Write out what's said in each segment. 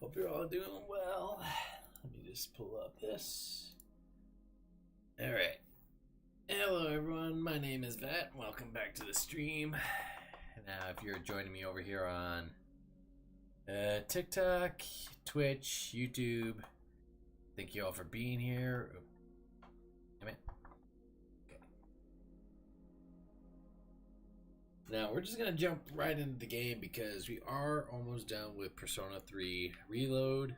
Hope you're all doing well. Let me just pull up this. Alright. Hello everyone, my name is Vat. Welcome back to the stream. Now if you're joining me over here on TikTok, Twitch, YouTube, thank you all for being here. Oh, damn it. Okay. Now we're just gonna jump right into the game because we are almost done with Persona 3 Reload.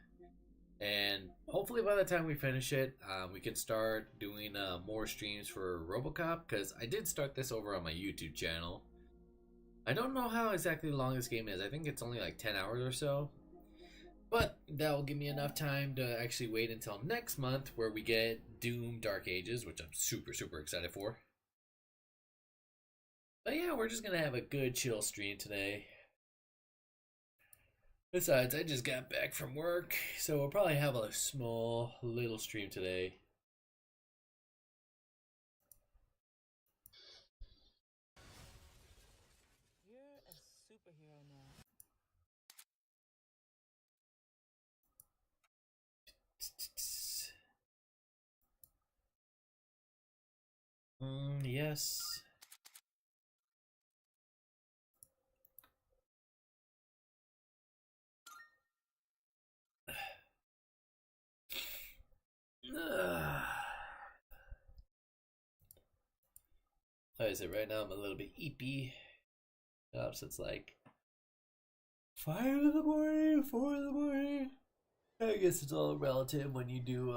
And hopefully by the time we finish it, we can start doing more streams for RoboCop, because I did start this over on my YouTube channel. I don't know how exactly long this game is. I think it's only like 10 hours or so. But that will give me enough time to actually wait until next month where we get Doom Dark Ages, which I'm super excited for. But yeah, we're just going to have a good chill stream today. Besides, I just got back from work, so we'll probably have a small little stream today. You're a superhero now. Yes. How is it right now? I'm a little bit eepy. It's like 5 in the morning, 4 in the morning. I guess it's all relative when you do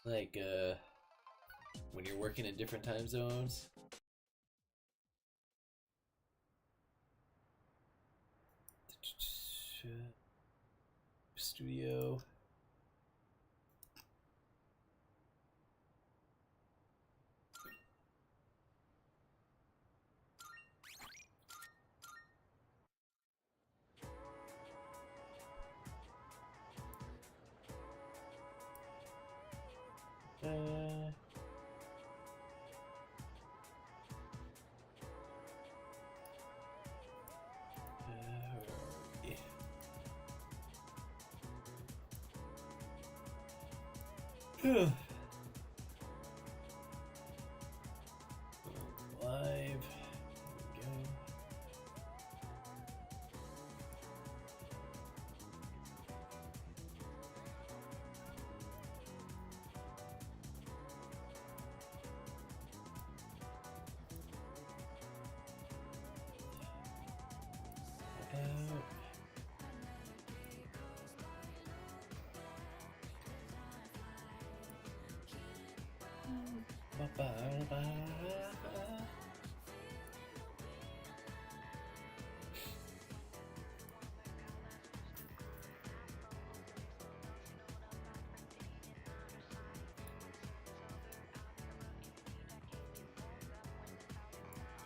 like when you're working in different time zones. Studio. Live. Here we go.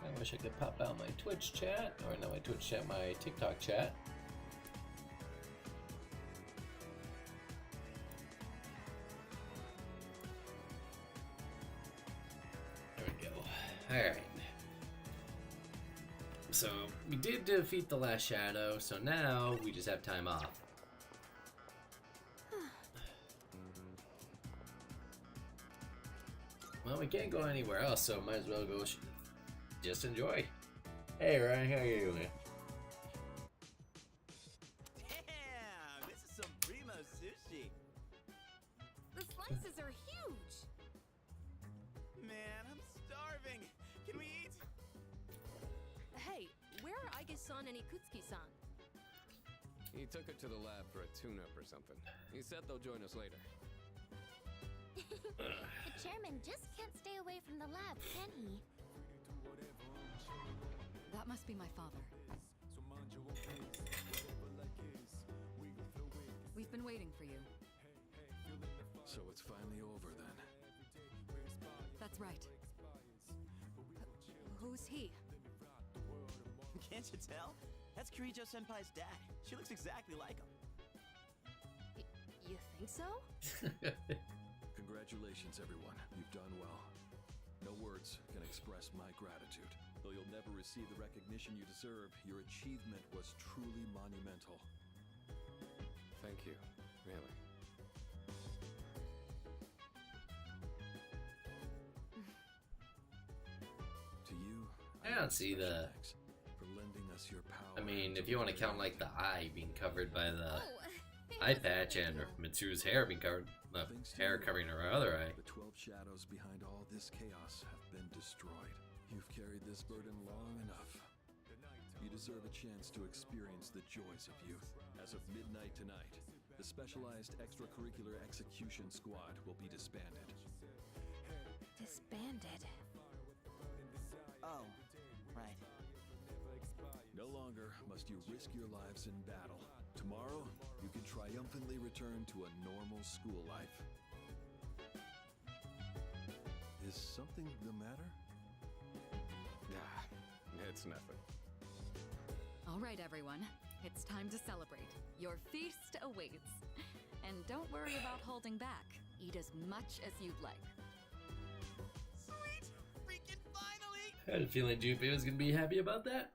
I wish I could pop out my Twitch chat, or not my Twitch chat, my TikTok chat. There we go. Alright. So, we did defeat the last shadow, so now we just have time off. Well, we can't go anywhere else, so might as well go just enjoy. Hey Ryan, how are you doing? Damn, this is some primo sushi. The slices are huge. Man, I'm starving. Can we eat? Hey, where are Aige-san and Ikutsuki-san? He took it to the lab for a tune-up or something. He said they'll join us later. The chairman just can't stay away from the lab, can he? That must be my father. We've been waiting for you. So it's finally over then. That's right. Who's he? Can't you tell? That's Kirijo Senpai's dad. She looks exactly like him. You think so? Congratulations, everyone. You've done well. No words can express my gratitude. Though you'll never receive the recognition you deserve, your achievement was truly monumental. Thank you, really. To you, I don't see special the. thanks for lending us your power. I mean, if you want to count like the eye being covered by the Oh, eye patch and Mitsuru's hair being covered, the hair covering her other eye. The 12 shadows behind all this chaos have been destroyed. You've carried this burden long enough. You deserve a chance to experience the joys of youth. As of midnight tonight, the Specialized Extracurricular Execution Squad will be disbanded. disbanded. Oh, right. No longer must you risk your lives in battle. Tomorrow, you can triumphantly return to a normal school life. Is something the matter? Nah, it's nothing. All right, everyone. It's time to celebrate. Your feast awaits. And don't worry about holding back. Eat as much as you'd like. Sweet! Freaking finally! I had a feeling Junpei was gonna be happy about that.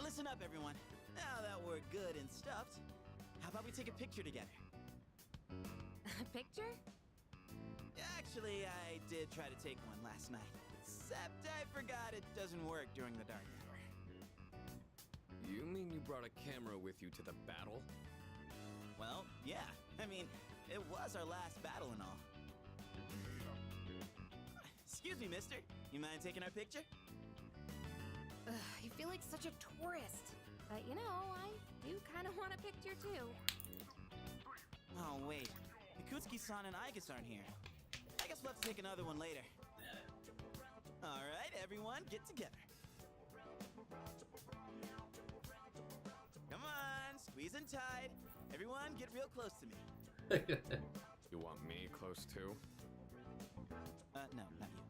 Listen up, everyone. Now that we're good and stuffed, how about we take a picture together? A picture? Actually, I did try to take one last night. Except I forgot it doesn't work during the dark hour. You mean you brought a camera with you to the battle? Well, yeah. I mean, it was our last battle and all. Excuse me, mister. You mind taking our picture? You feel like such a tourist. But you know, I do kind of want a picture too. Oh, wait. Ikutsuki-san and Aigus aren't here. I guess we'll have to take another one later. Alright, everyone, get together. Come on, squeeze in tight. Everyone, get real close to me. You want me close too? No, not you.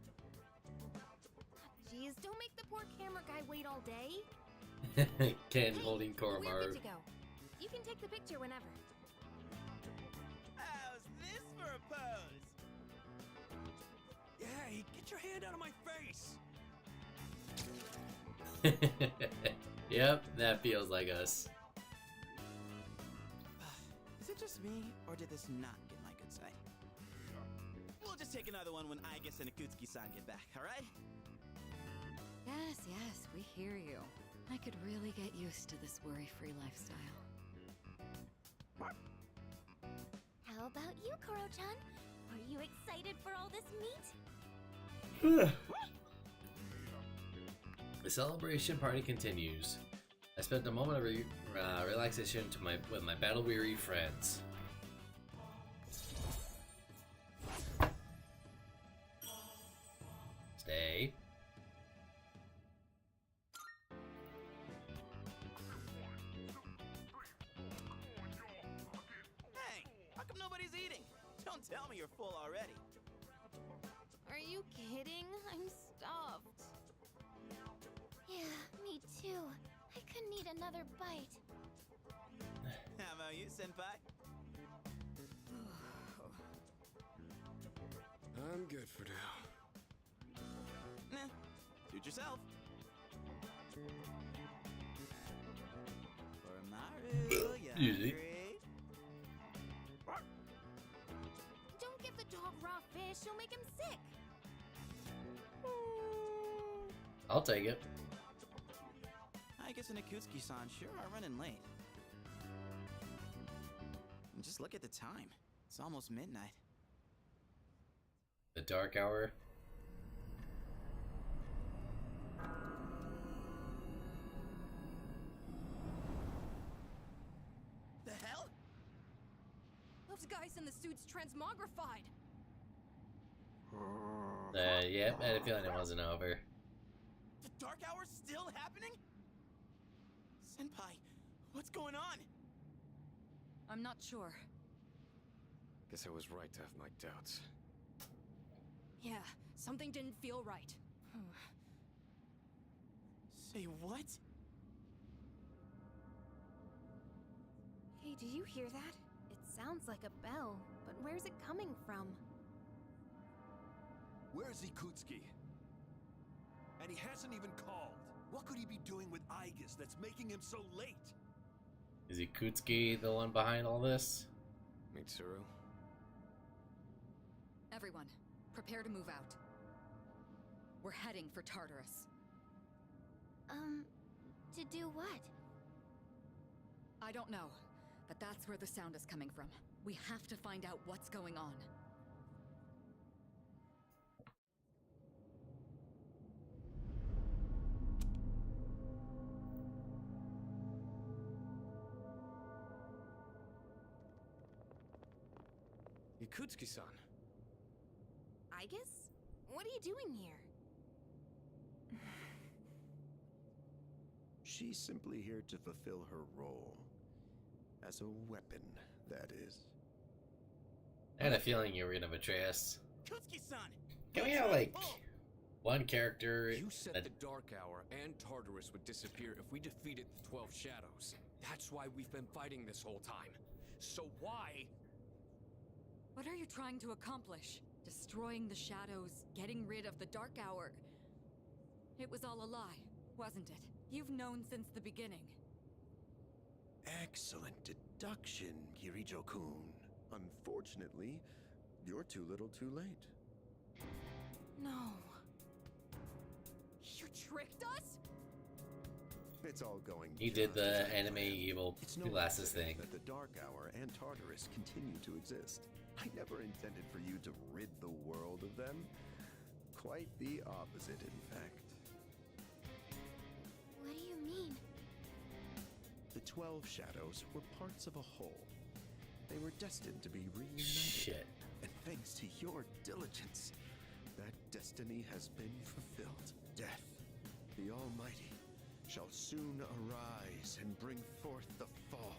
Jeez, don't make the poor camera guy wait all day. Ken Hey, holding we're Koromaru. good to go. You can take the picture whenever. How's this for a pose? Hey, get your hand out of my face! Yep, that feels like us. Is it just me, or did this not get my good side? We'll just take another one when Aigus and Ikutsuki-san get back, alright? Yes, yes, we hear you. I could really get used to this worry-free lifestyle. How about you, Koro-chan? Are you excited for all this meat? The celebration party continues. I spent a moment of relaxation with my battle-weary friends. Stay. Hey, how come nobody's eating? Don't tell me you're full already. Are you kidding? I'm stuffed. Yeah, me too. I could need another bite. How about you, senpai? I'm good for now. Nah, suit yourself. For Maru, you Easy. hungry? Don't give the dog raw fish. You'll make him sick. I'll take it. Aigus and Ikutsuki-san sure are running late. And just look at the time. It's almost midnight. The dark hour. The hell? Those guys in the suits transmogrified. Yep, I had a feeling it wasn't over. The dark hour's still happening? Senpai, what's going on? I'm not sure. Guess I was right to have my doubts. Yeah, something didn't feel right. Say what? Hey, did you hear that? It Sounds like a bell, but where's it coming from? Where's Ikutski? And he hasn't even called. What could he be doing with Aigis that's making him so late? Is Ikutski the one behind all this? Mitsuru? Everyone, prepare to move out. We're heading for Tartarus. To do what? I don't know, but that's where the sound is coming from. We have to find out what's going on. Ikutski-san. Aigis? What are you doing here? She's simply here to fulfill her role. As a weapon, that is. I had a feeling you were gonna betray us. Kutsuki-san! Can we have like one character You said that the Dark Hour and Tartarus would disappear if we defeated the 12 Shadows. That's why we've been fighting this whole time. So why? What are you trying to accomplish? Destroying the shadows, getting rid of the Dark Hour. It was all a lie, wasn't it? You've known since the beginning. Excellent deduction, Kirijo-kun. Unfortunately, you're too little too late. No. You tricked us? It's all going he did just as the I anime planned. evil It's no glasses accident thing. that the Dark Hour and Tartarus continue to exist. I never intended for you to rid the world of them. Quite the opposite, in fact. What do you mean? The 12 Shadows were parts of a whole. They were destined to be reunited. Shit. And thanks to your diligence, that destiny has been fulfilled. Death, the Almighty, shall soon arise and bring forth the fall.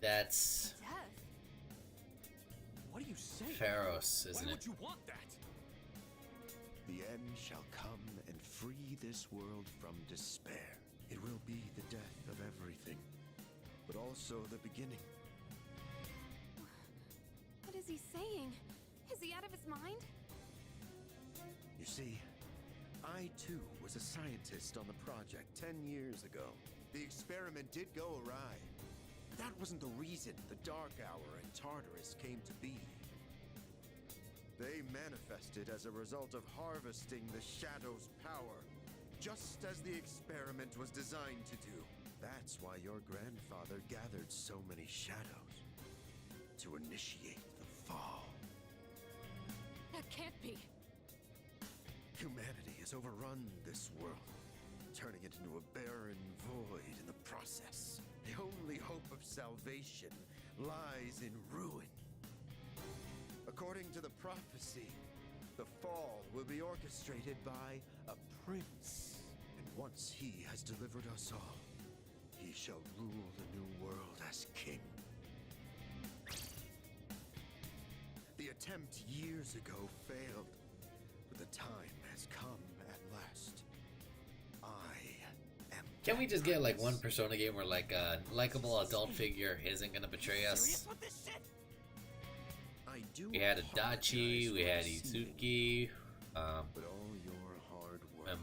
That's Death? What are you saying? Pharos, Why isn't it? would you want that? The end shall come and free this world from despair. It will be the death of everything, but also the beginning. What is he saying? Is he out of his mind? You see, I too was a scientist on the project 10 years ago. The experiment did go awry. That wasn't the reason the Dark Hour and Tartarus came to be. They manifested as a result of harvesting the Shadow's power, just as the experiment was designed to do. That's why your grandfather gathered so many shadows, to initiate the fall. That can't be. Humanity has overrun this world, turning it into a barren void in the process. The only hope of salvation lies in ruin. According to the prophecy, the fall will be orchestrated by a prince. And once he has delivered us all, he shall rule the new world as king. The attempt years ago failed, but the time has come at last. I am. Can we just get like one Persona game where like a likable adult figure isn't gonna betray us? Serious with this shit? I do. We had apologize Adachi, we for had seeming, Itsuki, but all your hard work and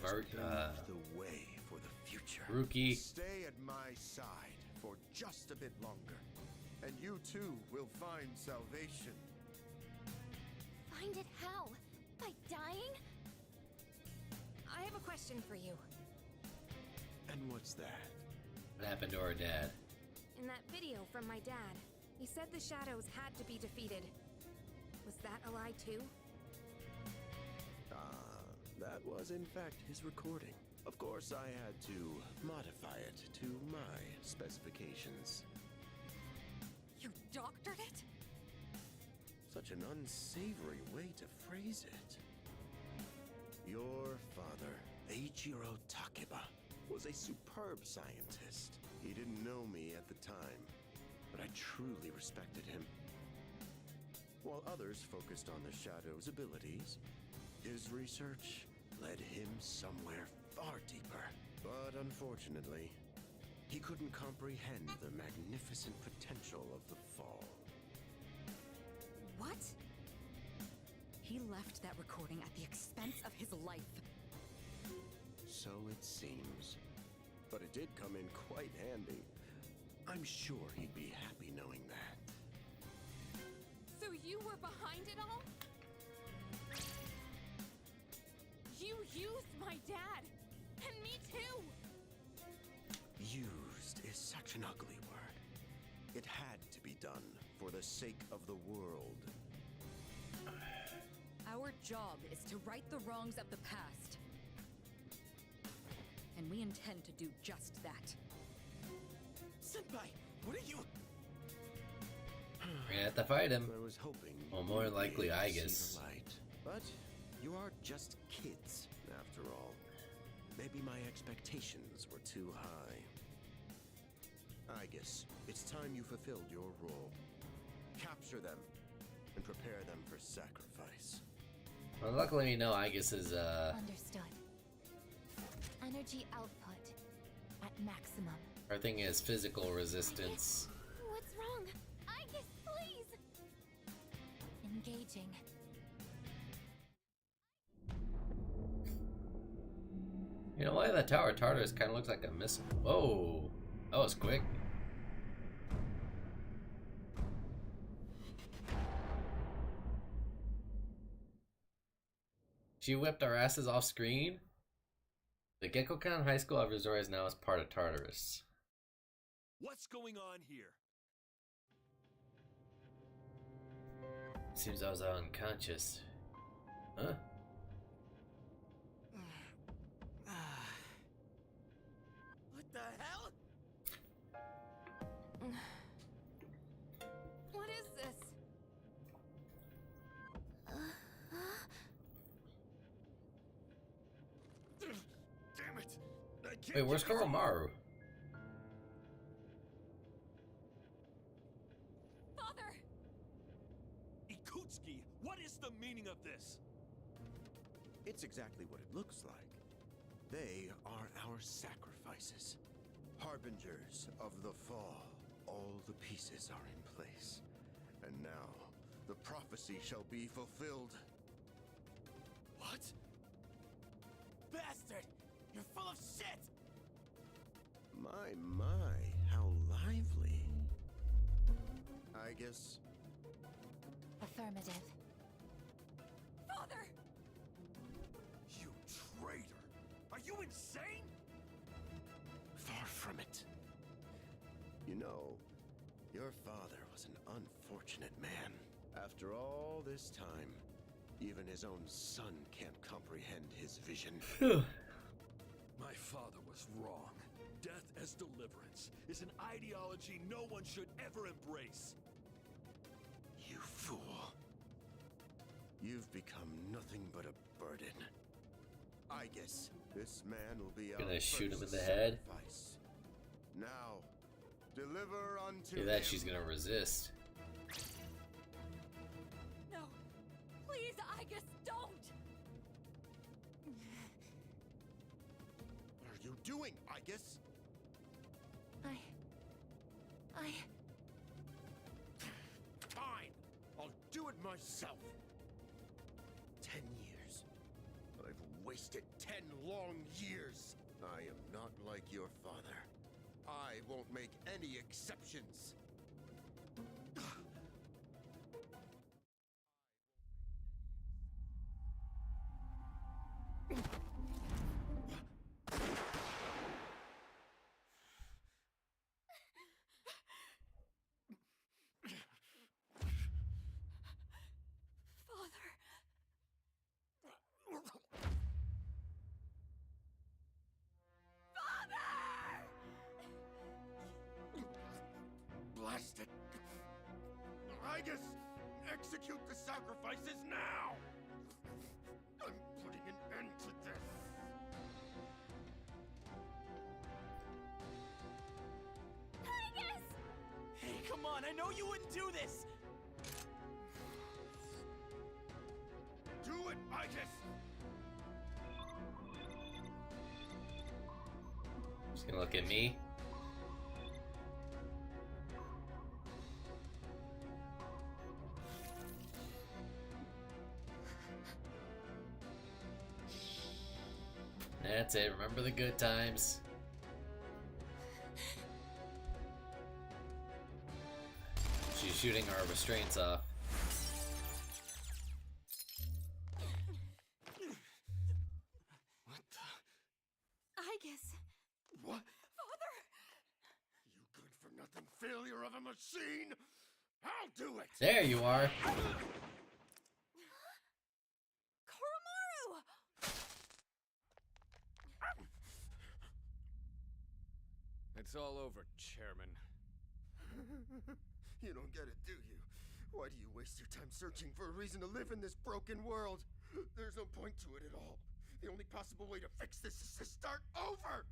has paved the way for the future. Ruki. Stay at my side for just a bit longer, and you too will find salvation. Find it how? By dying? I have a question for you. And what's that? What happened to our dad? In that video from my dad, he said the shadows had to be defeated. Was that a lie too? That was in fact his recording. Of course, I had to modify it to my specifications. You doctored it? Such an unsavory way to phrase it. Your father, Eiichiro Takeba, was a superb scientist. He didn't know me at the time, but I truly respected him. While others focused on the Shadow's abilities, his research led him somewhere far deeper. But unfortunately, he couldn't comprehend the magnificent potential of the Fall. left that recording at the expense of his life. So it seems. But it did come in quite handy. I'm sure he'd be happy knowing that. So you were behind it all? You used my dad! And me too! Used is such an ugly word. It had to be done for the sake of the world. Our job is to right the wrongs of the past. And we intend to do just that. Senpai, what are you? We're gonna have to fight him. I was hoping. Well, more you'd be likely, able I to see guess. the light. But you are just kids, after all. Maybe my expectations were too high. I guess it's time you fulfilled your role. Capture them and prepare them for sacrifice. Well, luckily we know Aegis is Understood. Energy output at maximum. our thing is physical resistance. What's wrong? I guess, please! Engaging. You know why the Tower Tartarus kind of looks like a missile? Whoa, that was quick. She whipped our asses off screen. The Gekkokan High School of Resort is now as part of Tartarus. What's going on here? Seems I was unconscious. Huh? What the hell? What is this? Damn it! I can't Wait, where's get this- Koromaru? Father! Ikutsuki, what is the meaning of this? It's exactly what it looks like. They are our sacrifices. Harbingers of the fall. All the pieces are in place. And now, the prophecy shall be fulfilled. What? Bastard! You're full of shit! My, how lively. I guess Affirmative. Father! You traitor! Are you insane? far from it. You know, your father was an unfortunate man. After all this time, even his own son can't comprehend his vision. My father was wrong. Death as deliverance is an ideology no one should ever embrace. You fool. You've become nothing but a burden. I guess this man will be Gonna our shoot him in first the head? sacrifice. Now, deliver unto Look at that, him. she's gonna resist. No! Please, Aegis, don't! What are you doing, I guess? I... Fine! I'll do it myself. 10 years. I've wasted 10 long years. I am not like your father. I won't make any exceptions. Father! Blast it! I guess execute the sacrifices now! I'm putting an end to this! Aegis! Hey, come on, I know you wouldn't do this! Do it, I guess! She's gonna look at me. That's it. Remember the good times. She's shooting our restraints off. What the? I guess. What? Father! You good for nothing failure of a machine? I'll do it! There you are. Koromaru! It's all over, Chairman. You don't get it, do you? Why do you waste your time searching for a reason to live in this broken world? There's no point to it at all. The only possible way to fix this is to start over!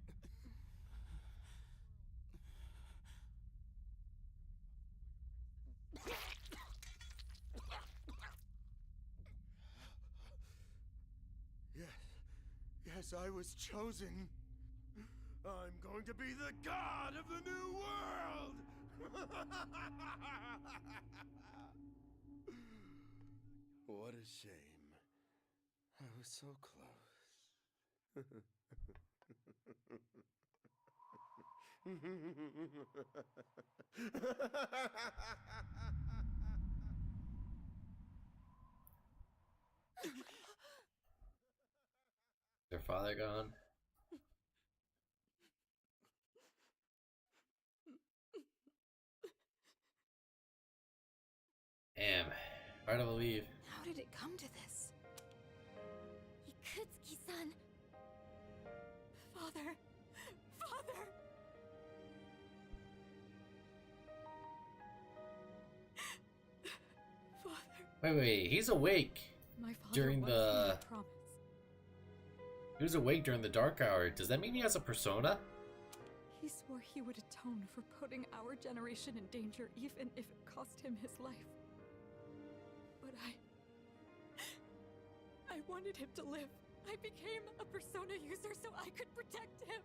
Yes, I was chosen. I'm going to be the god of the new world! What a shame. I was so close. Their father gone? Damn. Hard to believe. How did it come to this? Ikutsuki-san. Father! Father! Father. Wait, he's awake. My father During was the- here, I promise. He was awake during the dark hour. Does that mean he has a persona? He swore he would atone for putting our generation in danger, even if it cost him his life. But I wanted him to live. I became a persona user so I could protect him.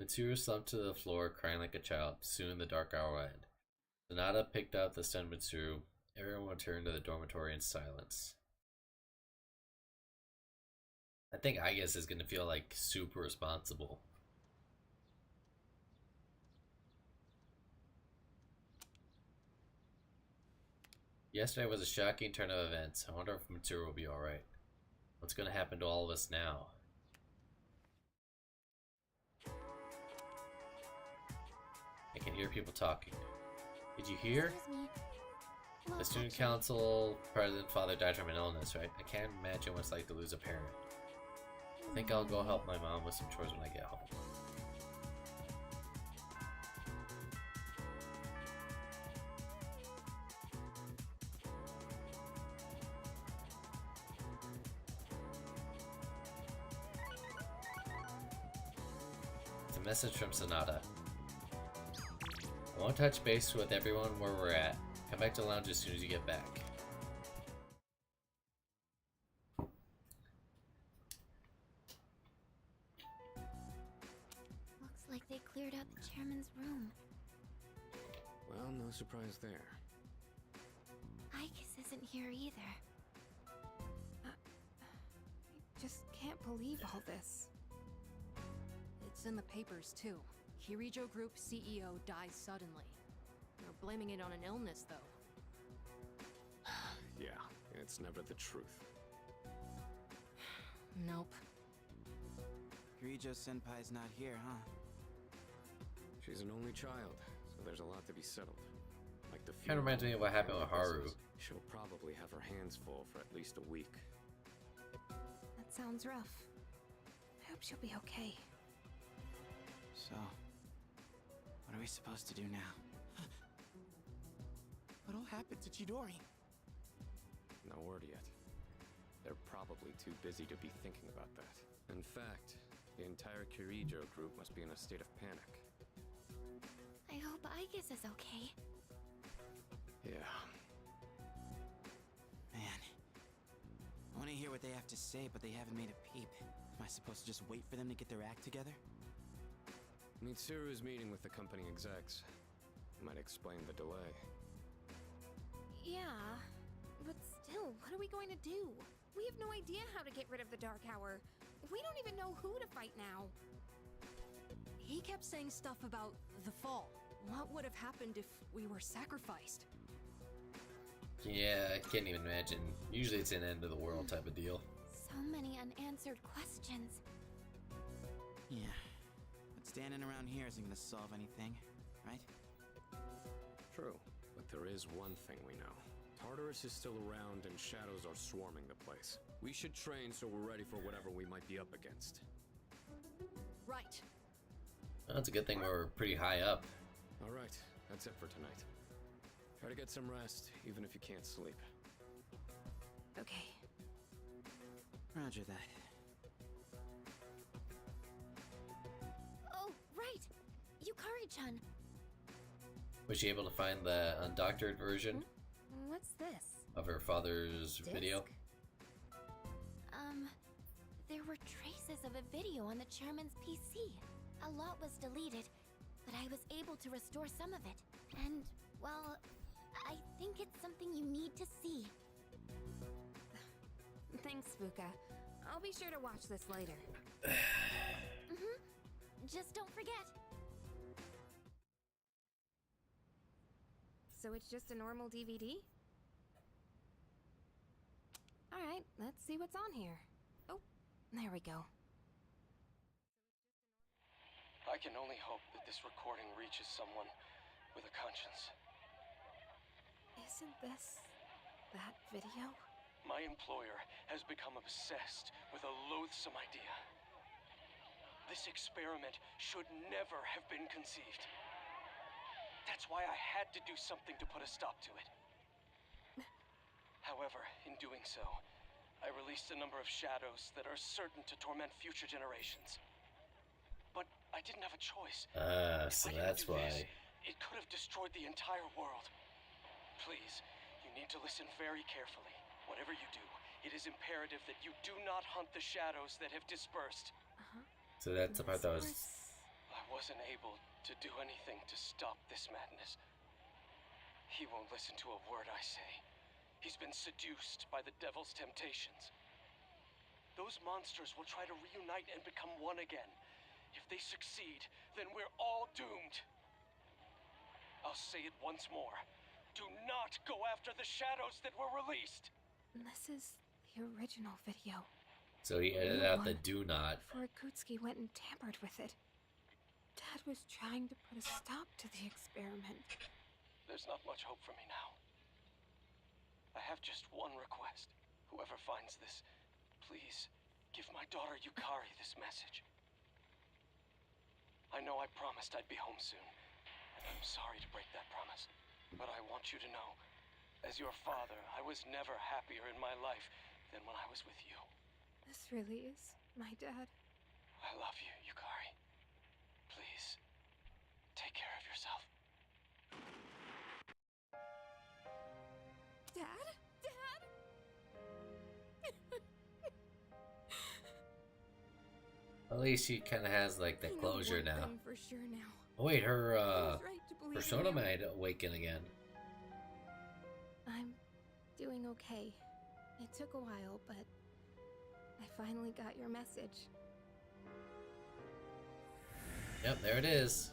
Mitsuru slumped to the floor, crying like a child. Soon the dark hour would end. Sonata picked up the stunned Mitsuru. Everyone returned to the dormitory in silence. I think Aigis is gonna feel like super responsible. Yesterday was a shocking turn of events. I wonder if Mitsuru will be alright. What's gonna happen to all of us now? I can hear people talking. Did you hear? Excuse me. The Look, student actually, council president father died from an illness, right? I can't imagine what it's like to lose a parent. I think I'll go help my mom with some chores when I get home. It's a message from Sonata. I won't touch base with everyone where we're at. Come back to the lounge as soon as you get back. Looks like they cleared out the chairman's room. Well, no surprise there. Ikis isn't here either. I just can't believe all this. It's in the papers, too. Kirijo Group CEO dies suddenly. They're blaming it on an illness, though. Yeah, it's never the truth. Nope. Kirijo Senpai's not here, huh? She's an only child, so there's a lot to be settled. Like the Kind of reminds me of what happened with Haru. She'll probably have her hands full for at least a week. That sounds rough. I hope she'll be okay. So, what are we supposed to do now? What all happened to Chidori? No word yet. They're probably too busy to be thinking about that. In fact, the entire Kirijo group must be in a state of panic. I hope Ikis is okay. Yeah. Man, I want to hear what they have to say, but they haven't made a peep. Am I supposed to just wait for them to get their act together? Mitsuru's meeting with the company execs. Might explain the delay. Yeah, but still, what are we going to do? We have no idea how to get rid of the Dark Hour. We don't even know who to fight now. He kept saying stuff about the fall. What would have happened if we were sacrificed? Yeah, I can't even imagine. Usually it's an end of the world type of deal. So many unanswered questions. Yeah. But standing around here isn't gonna solve anything, right? True, but there is one thing we know. Tartarus is still around and shadows are swarming the place. We should train so we're ready for whatever we might be up against. Right. Well, that's a good thing we're pretty high up. Alright, that's it for tonight. Try to get some rest, even if you can't sleep. Okay. Roger that. Oh, right! Yukari-chan. Was she able to find the undoctored version What's this? of her father's Disc? video? There were traces of a video on the chairman's PC. A lot was deleted, but I was able to restore some of it. And, well, I think it's something you need to see. Thanks, Fuka. I'll be sure to watch this later. Just don't forget. So it's just a normal DVD? Alright, let's see what's on here. Oh, there we go. I can only hope that this recording reaches someone with a conscience. Isn't this that video? My employer has become obsessed with a loathsome idea. This experiment should never have been conceived. That's why I had to do something to put a stop to it. However, in doing so, I released a number of shadows that are certain to torment future generations. But I didn't have a choice. So If I didn't that's do why. this, it could have destroyed the entire world. Please, you need to listen very carefully. Whatever you do, it is imperative that you do not hunt the shadows that have dispersed. So that's the part that was. I wasn't able to do anything to stop this madness. He won't listen to a word I say. He's been seduced by the devil's temptations. Those monsters will try to reunite and become one again. If they succeed, then we're all doomed. I'll say it once more. Do not go after the shadows that were released. This is the original video. So he edited out the do not. Before Akutsuki went and tampered with it. Dad was trying to put a stop to the experiment. There's not much hope for me now. I have just one request. Whoever finds this, please give my daughter Yukari this message. I know I promised I'd be home soon, and I'm sorry to break that promise. But I want you to know, as your father, I was never happier in my life than when I was with you. This really is my dad. I love you, Yukari. Please, take care of yourself. Dad? Dad? At least she kind of has like that I know closure one now. thing for sure now. Oh wait, her I was right to believe in persona him. might awaken again. I'm doing okay. It took a while, but I finally got your message. Yep, there it is.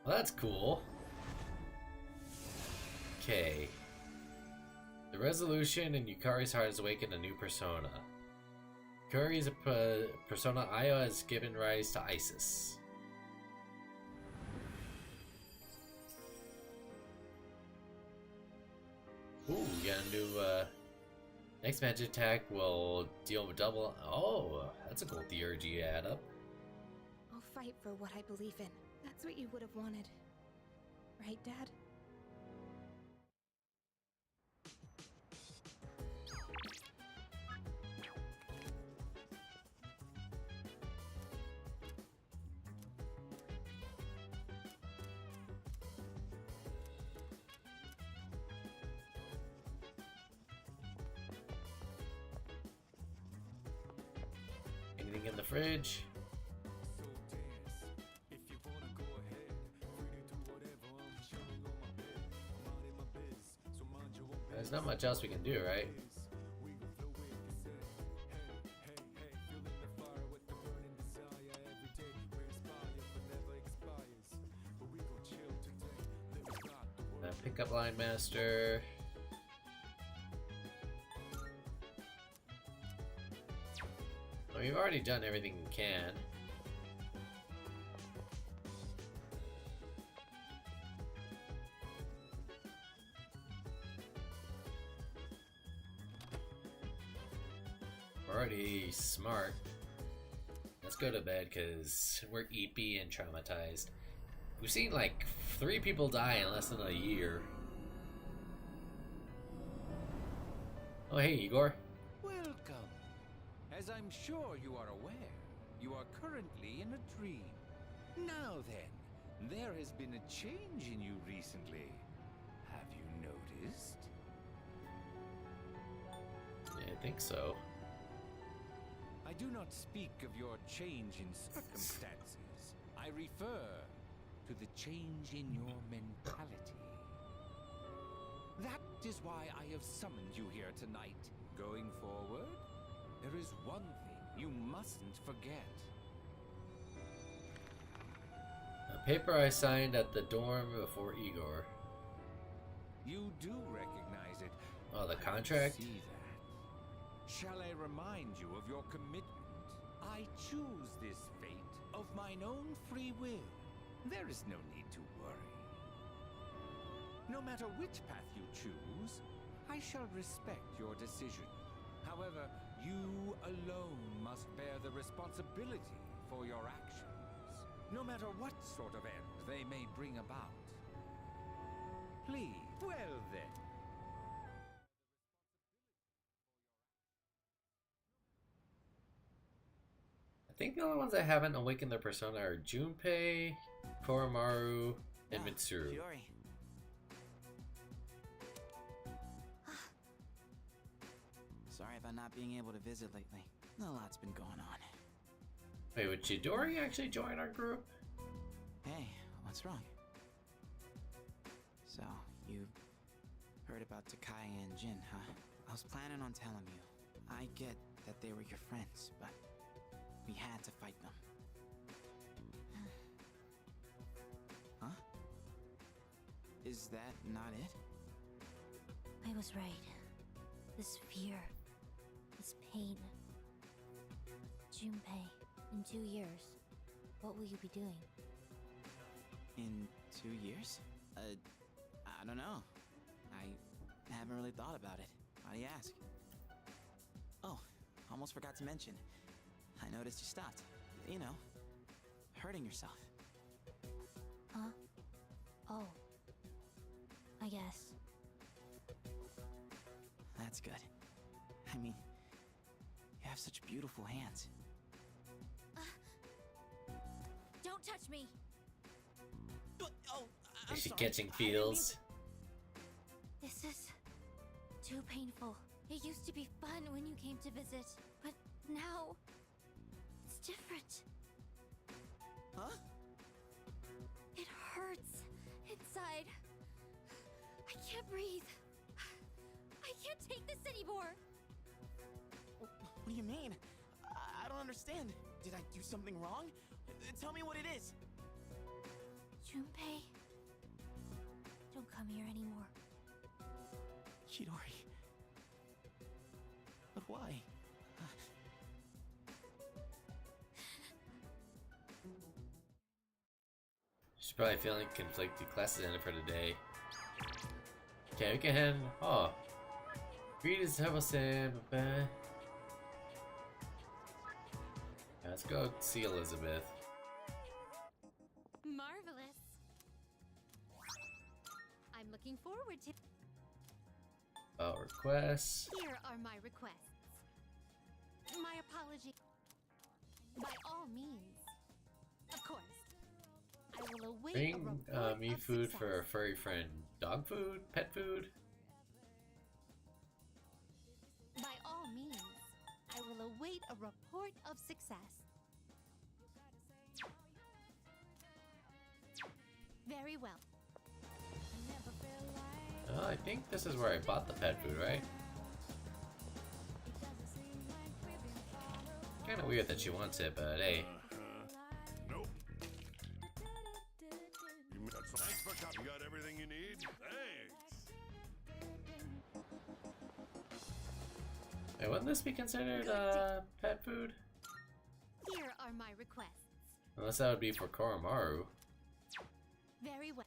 Well, that's cool. Okay. The resolution in Yukari's heart has awakened a new persona. Yukari's persona Aya has given rise to Isis. Ooh, we got a new, next magic attack will deal with double. Oh, that's a cool theurgy add up. I'll fight for what I believe in. That's what you would have wanted. Right, Dad? Anything in the fridge? There's not much else we can do, right? Pickup line master. Well, we've already done everything we can. We're already smart. Let's go to bed because we're EP and traumatized. We've seen like 3 people die in less than a year. Oh, hey, Igor. Welcome. As I'm sure you are aware, you are currently in a dream. Now then, there has been a change in you recently. Have you noticed? Yeah, I think so. I do not speak of your change in circumstances. I refer to the change in your mentality. That is why I have summoned you here tonight. Going forward, there is one thing you mustn't forget. A paper I signed at the dorm before Igor. You do recognize it. Oh, the I contract? see that. Shall I remind you of your commitment? I choose this fate of mine own free will. There is no need to worry. No matter which path you choose, I shall respect your decision. However, you alone must bear the responsibility for your actions, no matter what sort of end they may bring about. Please, well then. I think the only ones that haven't awakened their persona are Junpei, Koromaru, and Mitsuru. Shiori. Sorry about not being able to visit lately. A lot's been going on. Wait, would Chidori actually join our group? Hey, what's wrong? So, you heard about Takai and Jin, huh? I was planning on telling you. I get that they were your friends, but we had to fight them. Huh? Is that not it? I was right. This fear, this pain. Junpei, in 2 years, what will you be doing? In 2 years? I don't know. I haven't really thought about it. Why do you ask? Oh, almost forgot to mention. I noticed you stopped. You know, hurting yourself. Huh? Oh. I guess. That's good. I mean, you have such beautiful hands. Don't touch me! Oh, Is she catching feels? This is too painful. It used to be fun when you came to visit, but now it's different. Huh? It hurts inside. I can't breathe. I can't take this anymore. What do you mean? I don't understand. Did I do something wrong? Tell me what it is. Junpei, don't come here anymore. Chidori. But why? She's probably feeling conflicted. Classes ended for today. Okay, we can head. Oh. Greetings, Heva-san. Let's go see Elizabeth. Marvelous. I'm looking forward to. About requests. Here are my requests. My apology. By all means. Of course. I will await Bring a report me of food success. for a furry friend. Dog food? Pet food? By all means, I will await a report of success. Very well. I think this is where I bought the pet food, right? Kinda weird that she wants it, but hey. Nope. Thanks for coming. You got everything you need? Thanks. Hey, wouldn't this be considered pet food? Here are my requests. Unless that would be for Koromaru. Very well.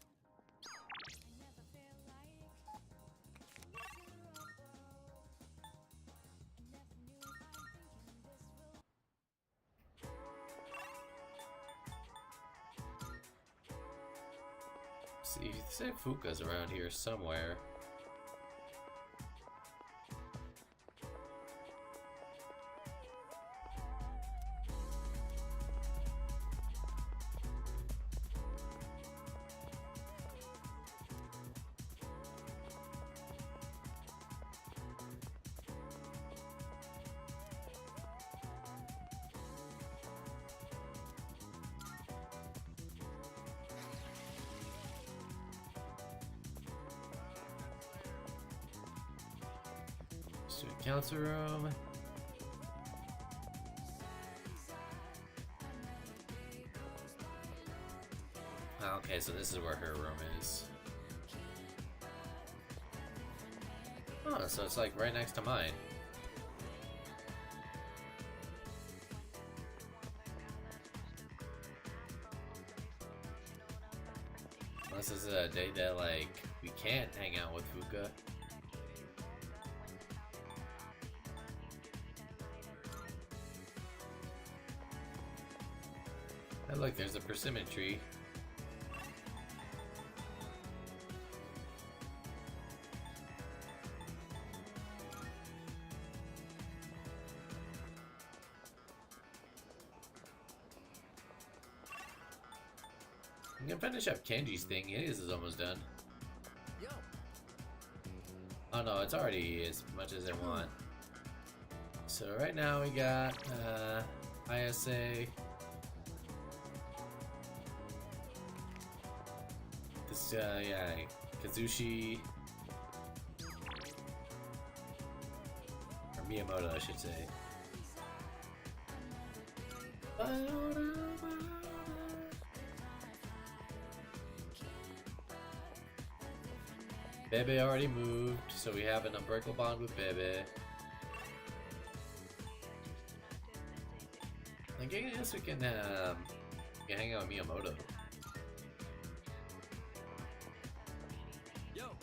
See, you said Fuka's around here somewhere. Student council room. Oh, okay, so this is where her room is. Oh, so it's like right next to mine. This is a day that like we can't hang out with Fuka. Oh, look, there's a persimmon tree. I'm gonna finish up Kenji's thing. His is almost done. Oh no, it's already as much as I want. So right now we got ISA. This yeah, Kazushi or Miyamoto, I should say. Bebe already moved, so we have an unbreakable bond with Bebe. I guess we can hang out with Miyamoto. Yo. All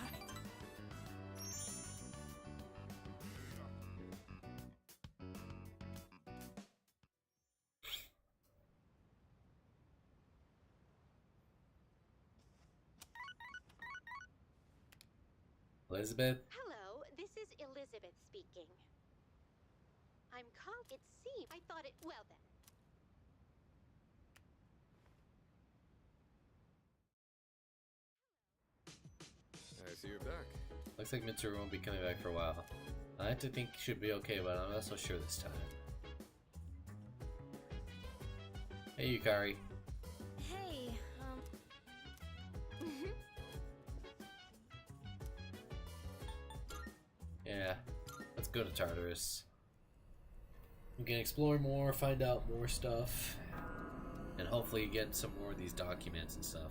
right. Elizabeth? Hello, this is Elizabeth speaking. I'm calling. It seemed I thought it. Well then. I see you're back. Looks like Mitsuru won't be coming back for a while. I have to think should be okay, but I'm not so sure this time. Hey, Yukari. Hey, Yeah, let's go to Tartarus. We can explore more, find out more stuff, and hopefully get some more of these documents and stuff.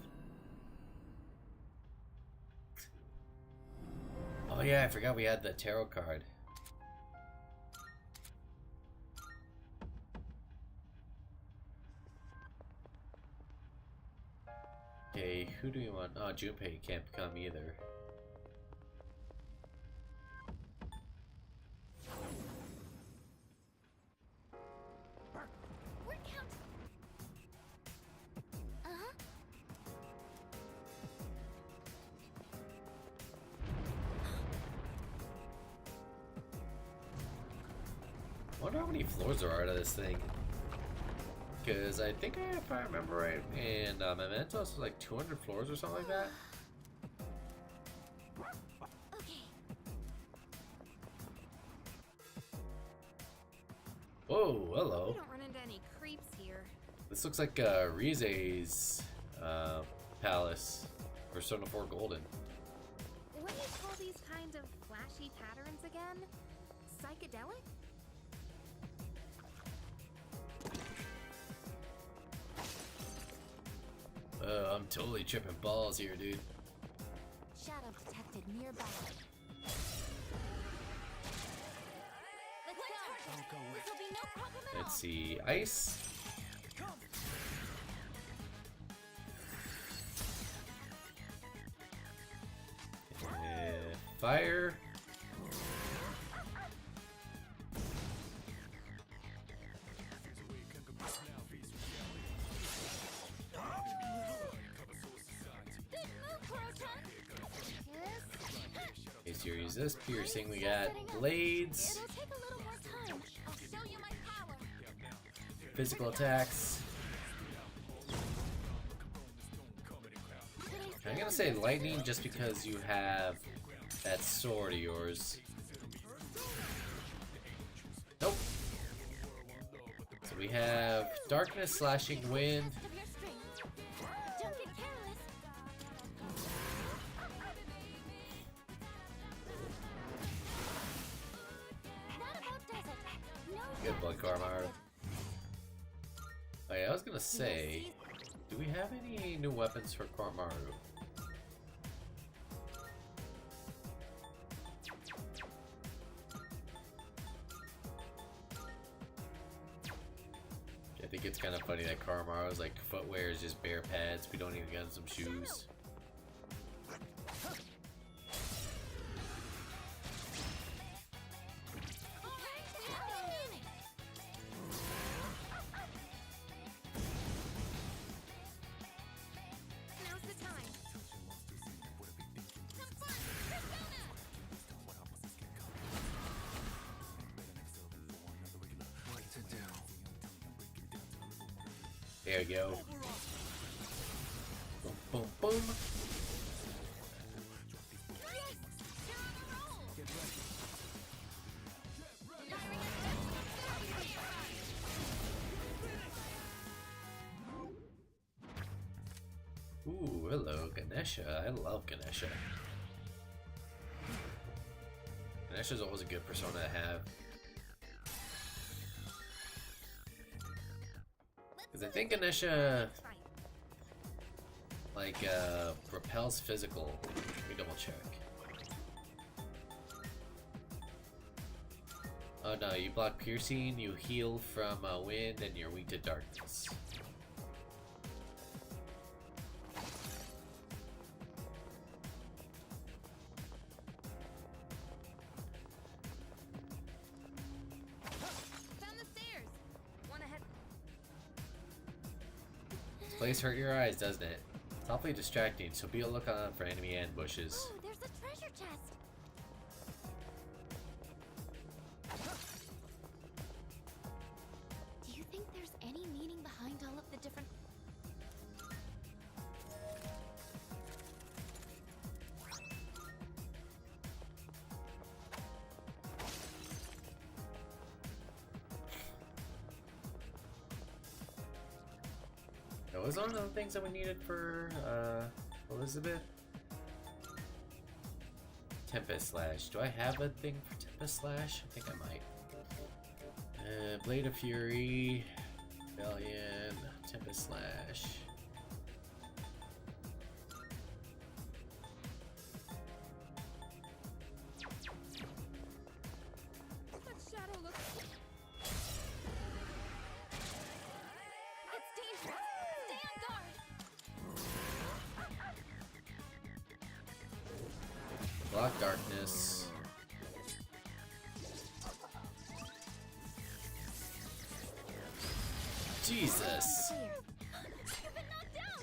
Oh yeah, I forgot we had the tarot card. Okay, who do we want? Oh, Junpei can't come either. Word count. Uh-huh. I wonder how many floors there are to this thing. Because I think if I remember right, and Mementos was like 200 floors or something like that. Okay. Whoa, hello. We don't run into any creeps here. This looks like Rize's palace. Persona 4 Golden. What do you call these kind of flashy patterns again? Psychedelic? I'm totally tripping balls here, dude. Shadow detected nearby. Let's go. This'll be no problem at all. Let's see. Ice. Fire. Okay, so you use this piercing. We got blades, It'll take a little more time. I'll show you my power. physical attacks. I'm gonna say lightning just because you have that sword of yours. Nope. So we have darkness, slashing wind. Of your strength. Don't get careless. That about does it. No. Good blood, Karmar. Oh yeah, I was gonna say, do we have any new weapons for Kormaru? I think it's kind of funny that Karmaru's like footwear is just bare pads. We don't even get some shoes. Now's the time. There we go. Boom, boom, boom. Ooh, hello, Ganesha. I love Ganesha. Ganesha's always a good persona to have. Because I think Ganesha, like, repels physical. Let me double check. Oh no, you block piercing, you heal from wind, and you're weak to darkness. Found the stairs. One ahead. This place hurt your eyes, doesn't it? It's awfully distracting, so be a look on for enemy ambushes. Oh, there's a treasure chest. Do you think there's any meaning behind all of the different... That was one of the things that we needed for Elizabeth. Tempest Slash. Do I have a thing for Tempest Slash? I think I might. Blade of Fury, Rebellion, Tempest Slash. That shadow looks. It's dangerous. Stay on guard. Block Darkness. Jesus. You've been knocked down.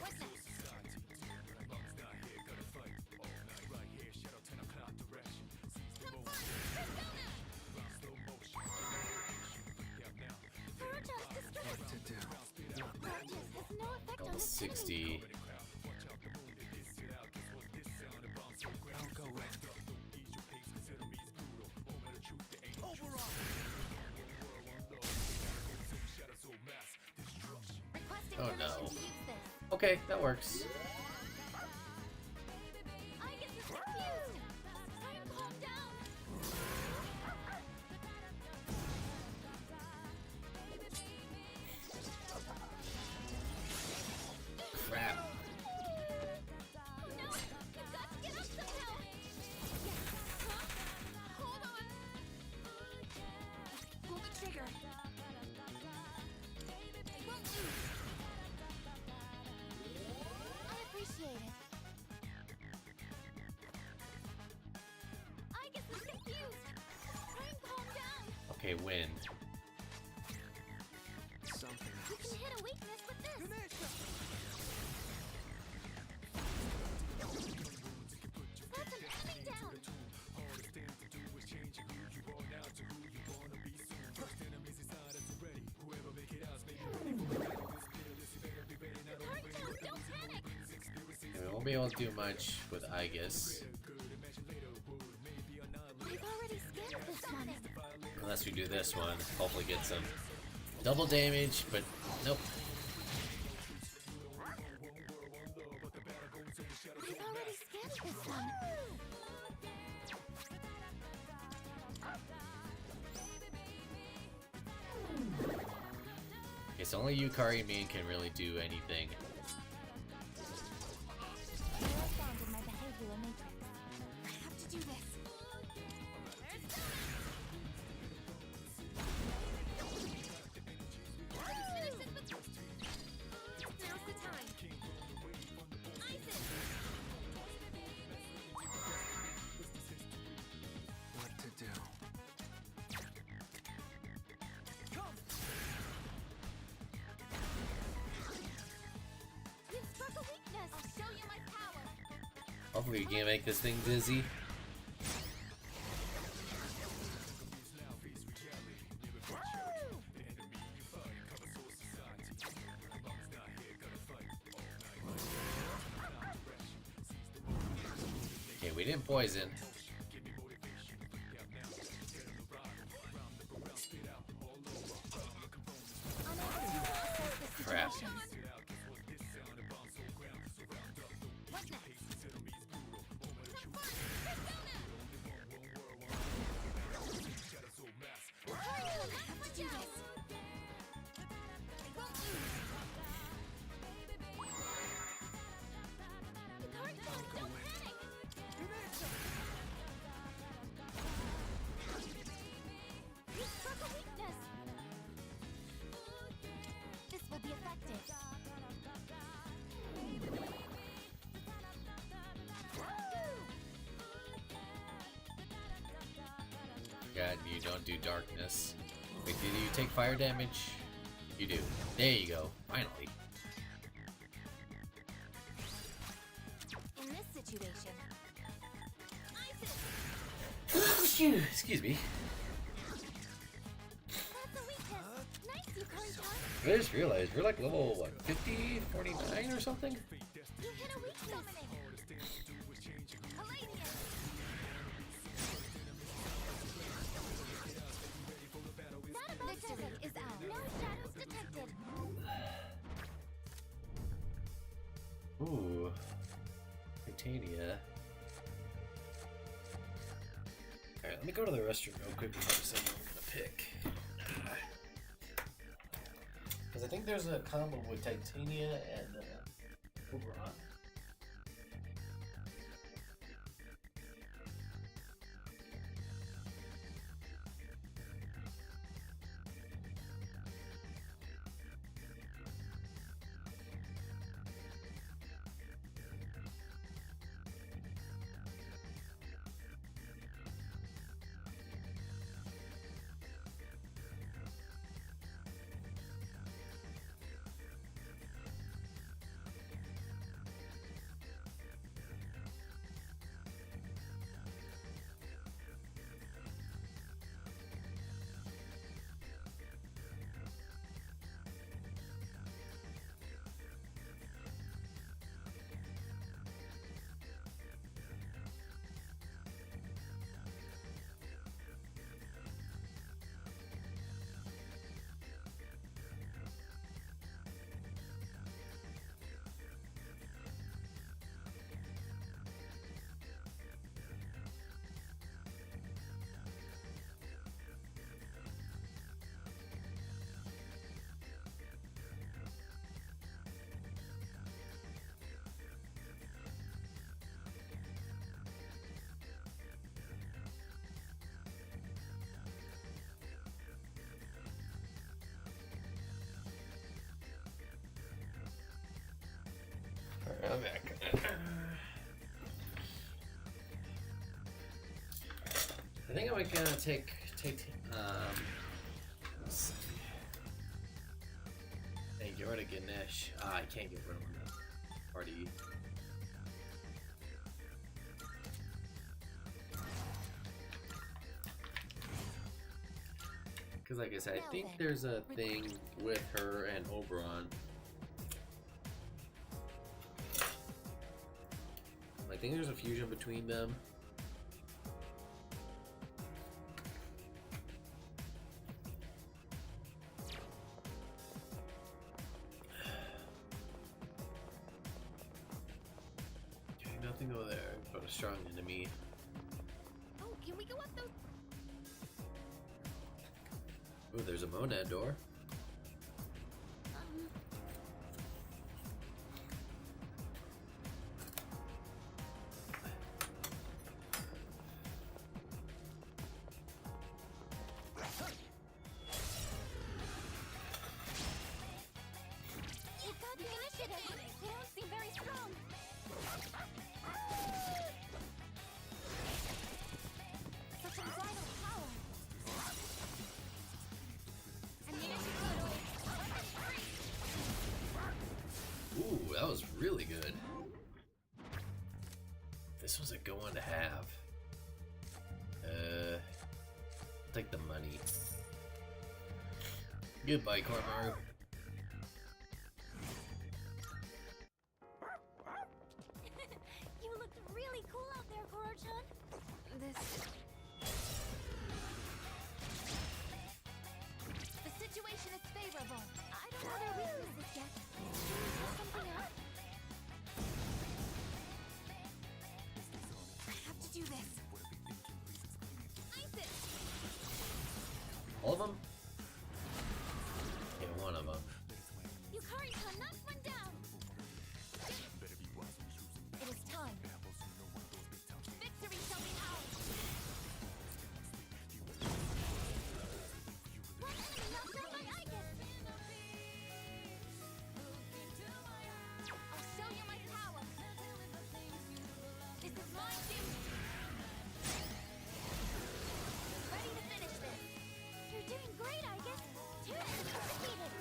What's next? Furuta's distressed. Practice has no effect on Level his Okay, that works. I get so confused. Try and calm down. Crap. Oh no! You've got to get up somehow. Huh? Hold on. Pull the trigger. I won't lose. I appreciate it. I get so confused. Try and calm down. Okay, win. Something You can hit a weakness with this. That's an enemy down. The card down, don't panic. We won't be able to do much with Aegis. I've already scanned this one. Unless we do this one. Hopefully get some double damage, but nope. I've already scanned this one. It's only Yukari and me can really do anything. You're found in my behavioral matrix. I have to do this. Now's the time. Isis! what to do. You've struck a weakness. I'll show you my power. Hopefully we can make this thing dizzy. Okay, we didn't poison. Unable to process the Crap. situation. What next? Hurry, let's do this. I won't lose. The card's down, don't panic. You struck a weakness. This will be effective. God, you don't do darkness. Wait, did you take fire damage? You do. There you go. Finally. In this situation, Excuse me. that's a weakness. Nice, you current I just realized we're like level, what, 50, 49 or something? You hit a weak summoning. Palladium. Not above the desert is out. No shadows detected. Ooh. Titania. Alright, let me go to the restroom real quick before I decide what I'm gonna pick. Because I think there's a combo with Titania and Oberon. I'm back. I think I'm gonna take let's see. Hey, get rid of Ganesh. I can't get rid of him now. Party. Because like I said, I think there's a thing with her and Oberon. I think there's a fusion between them. Okay, nothing over there but a strong enemy. Oh, can we go up those? Ooh, there's a Monad door. You got the initiative. They don't seem very strong. Such unbridled power. I needed to Ooh, that was really good. This was a good one to have. Take the money. Goodbye, Kormaru. You looked really cool out there, Koro-chan. The situation is favorable. I don't know their weaknesses yet. Can we try something out? I have to do this. Ice it! All of them? Yeah, one of them. Yukari-chan, knock one down! It is time. Victory shall be ours! One enemy knocked out by Aiken! I'll show you my power! This is my duty! Ready to finish this! You're doing great, Aiken! 2 enemies defeated!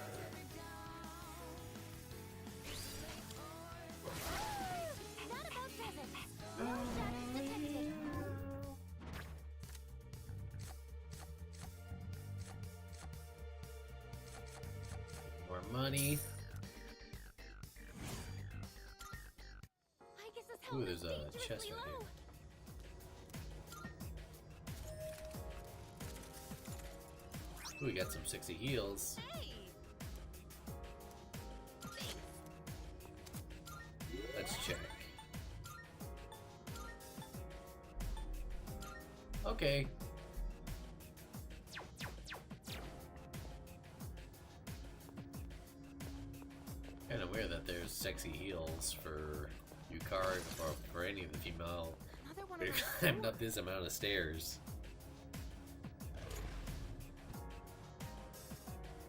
That about does it. No damage detected. More money. I guess this Ooh, helmet there's a dangerously chest right low. Ooh, we got some 60 heals. Hey. Let's check. Okay. Kind of weird that there's sexy heals for Yukari or for any of the female. Another one We of those. climbed up this amount of stairs.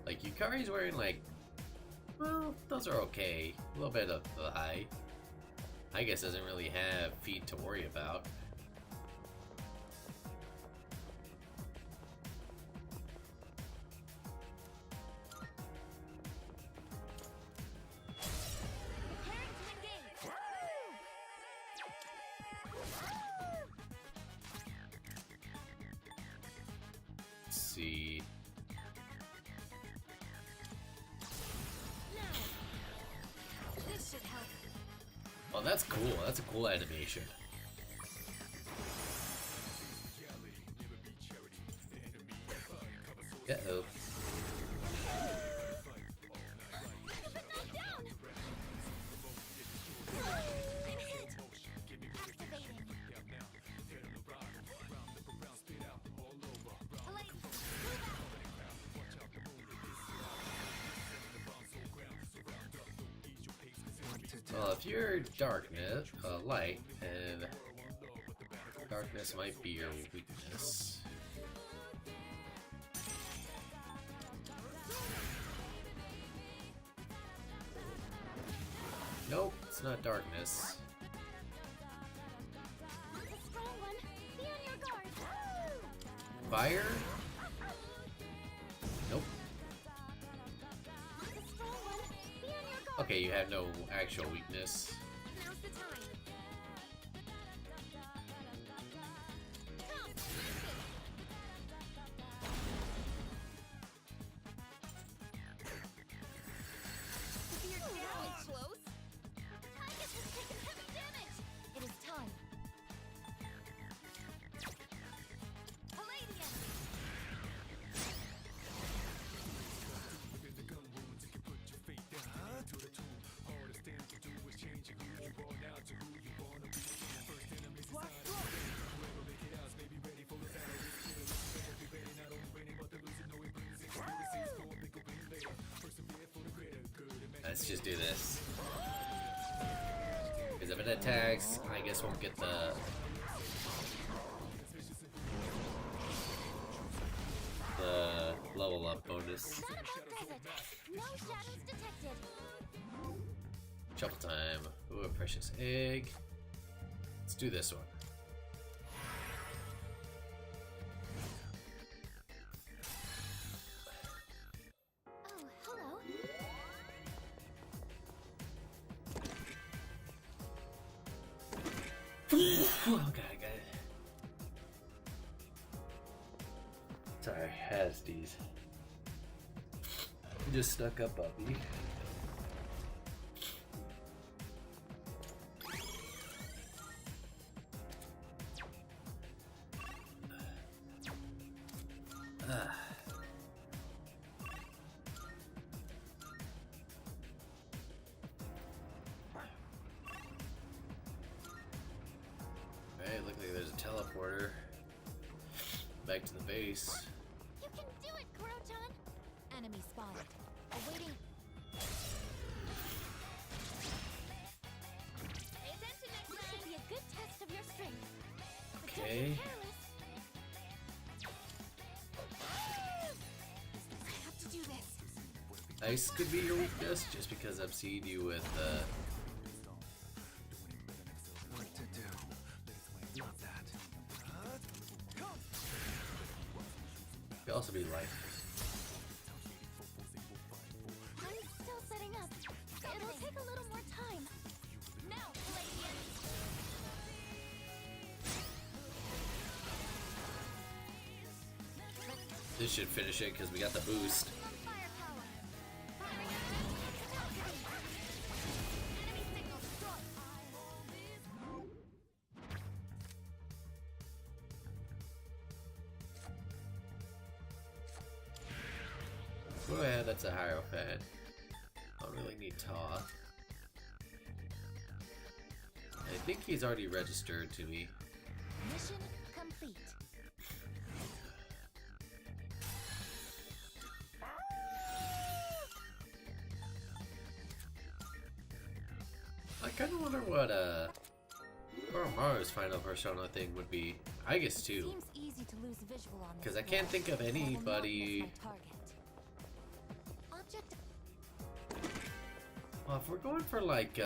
Like Yukari's wearing like, well, those are okay. A little bit of thigh. I guess doesn't really have feet to worry about. Preparing to engage. Let's see. This should help. Oh, that's cool. That's a cool animation. Uh-oh. Knocked down. I'm hit. Activating. Blade, move out. Well, if you're darkness, light, and darkness might be your weakness. Nope, It's not darkness. The strong one, be on your guard. Fire? Nope. The strong one, be on your guard. Okay, you have no actual weakness. Now's the time. You're really close. Tigus has taken heavy damage. It is time. Palladium. Let's just do this. Because if it attacks, I guess won't get the level up bonus. Not above desert. No shadows detected. Shuffle time. Ooh, a precious egg. Let's do this one. Oh, hello. Oh god, I got it. Sorry, Hasties. Just stuck up, puppy. Alright, look like there's a teleporter. Back to the base. You can do it, Kurotan. Enemy spotted. Awaiting. Pay attention next time. This should be a good test of your strength. But don't Okay. get careless. I have to do this. Ice could be your weakness, just because I've seen you with What to do? Not that. could also be life. I'm still setting up. It'll take a little more time. Now, Palladium. This should finish it because we got the boost. Firepower. Firing at velocity. Enemy signal struck. What do I have? That's a Hierophant. I don't really need Ta. I think he's already registered to me. Mission complete. I kind of wonder what Oromaru's final Persona thing would be. I guess too. Seems easy to lose visual on this. Because I can't think of I will not miss anybody. my target. Object. Well, if we're going for like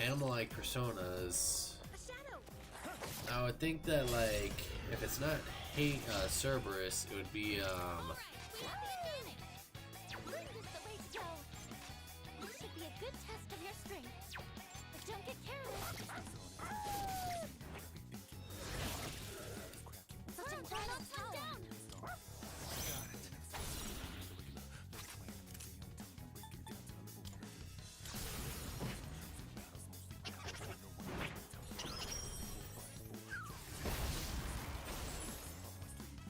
animal-like personas, I would think that like if it's not Cerberus, it would be Wind is the way to go. This should be a good test of your strength. But don't get careless. Such a final down.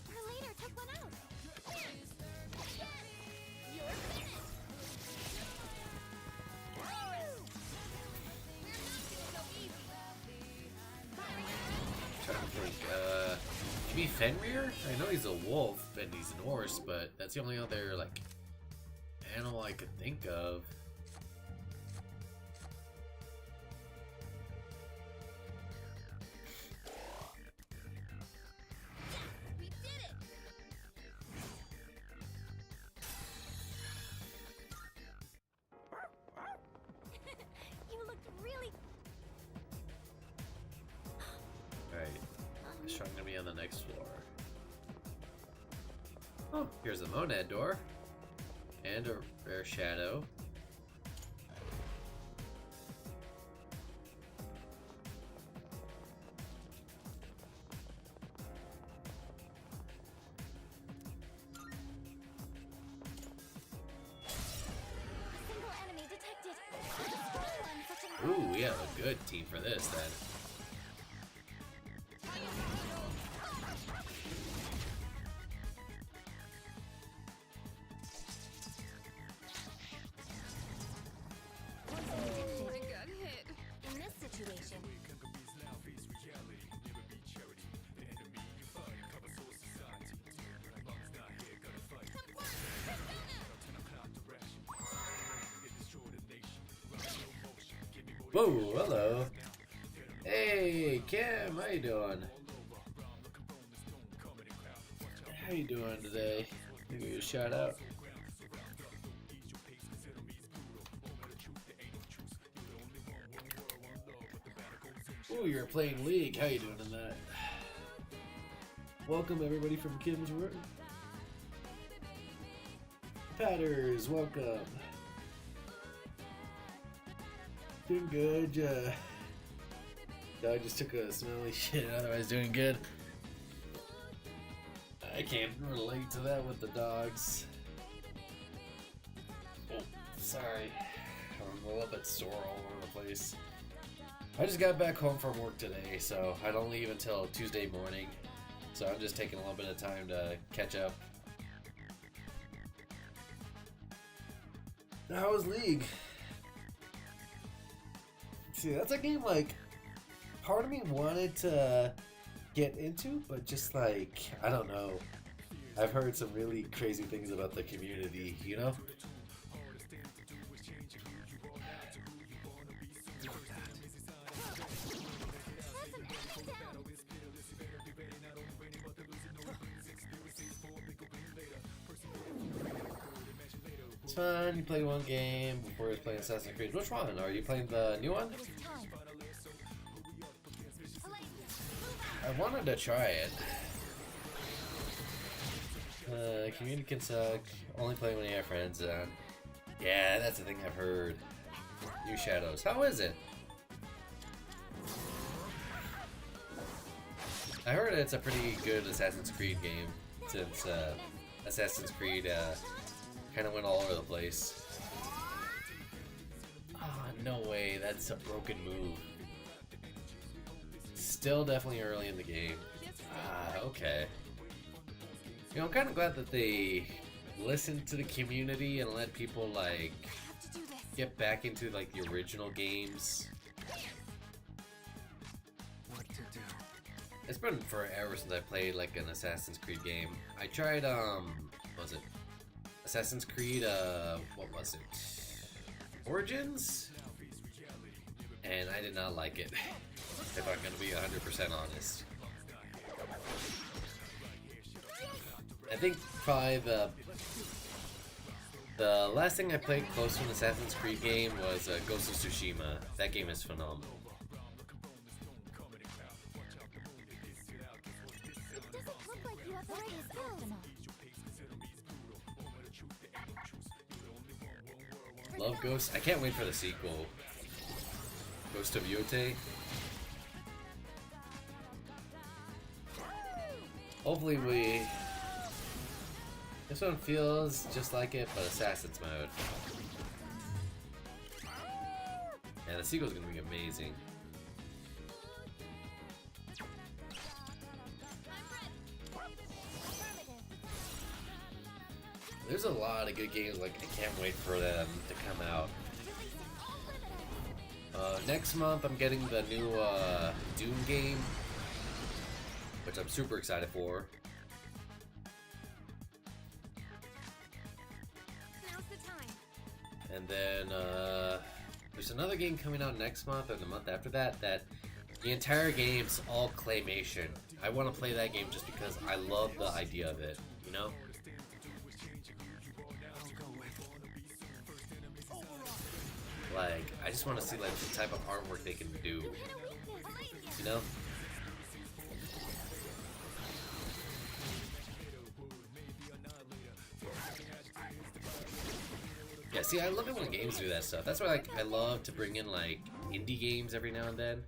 Her leader took one out. You're finished. trying to think. Maybe Fenrir? I know he's a wolf and he's an horse, but that's the only other like animal I could think of. We did it. next floor. Oh, here's the Monad door. And a rare shadow. Ooh, we have a good team for this then. I got hit. In this situation, Whoa, hello. Hey, Cam, how you doing? How you doing today? Give you a shout out. Ooh, you're playing League. How you doing in that? Welcome everybody from Kim's World. Patters, welcome. Doing good, Dog just took a smelly shit, otherwise doing good. I can't relate to that with the dogs. Oh, sorry. I'm a little bit sore all over the place. I just got back home from work today, so I don't leave until Tuesday morning. So I'm just taking a little bit of time to catch up. How was League? See, that's a game, like, part of me wanted to get into, but just, like, I don't know. I've heard some really crazy things about the community, you know? It's fun, you play one game before you play Assassin's Creed. Which one? Are you playing the new one? I wanted to try it. Community can suck. Only play when you have friends. Yeah, that's the thing I've heard. New Shadows. How is it? I heard it's a pretty good Assassin's Creed game since Assassin's Creed kind of went all over the place. Ah, no way. That's a broken move. Still definitely early in the game. Ah, okay. You know, I'm kind of glad that they listened to the community and let people, like, get back into, like, the original games. What to do? It's been forever since I played, like, an Assassin's Creed game. I tried, what was it? Assassin's Creed, what was it? Origins? And I did not like it. If I'm gonna be 100% honest. I think probably the last thing I played close to an Assassin's Creed game was Ghost of Tsushima. That game is phenomenal. it doesn't look like you have very skills. Love Ghost. I can't wait for the sequel. Ghost of Yote. Hopefully this one feels just like it, but Assassin's mode. And the sequel's gonna be amazing. There's a lot of good games, like, I can't wait for them to come out. Next month I'm getting the new Doom game, which I'm super excited for. Now's the time. And then there's another game coming out next month and the month after that the entire game's all claymation. I want to play that game just because I love the idea of it, you know? Like, I just want to see, like, the type of artwork they can do, you know? Yeah, see, I love it when games do that stuff. That's why I love to bring in like indie games every now and then.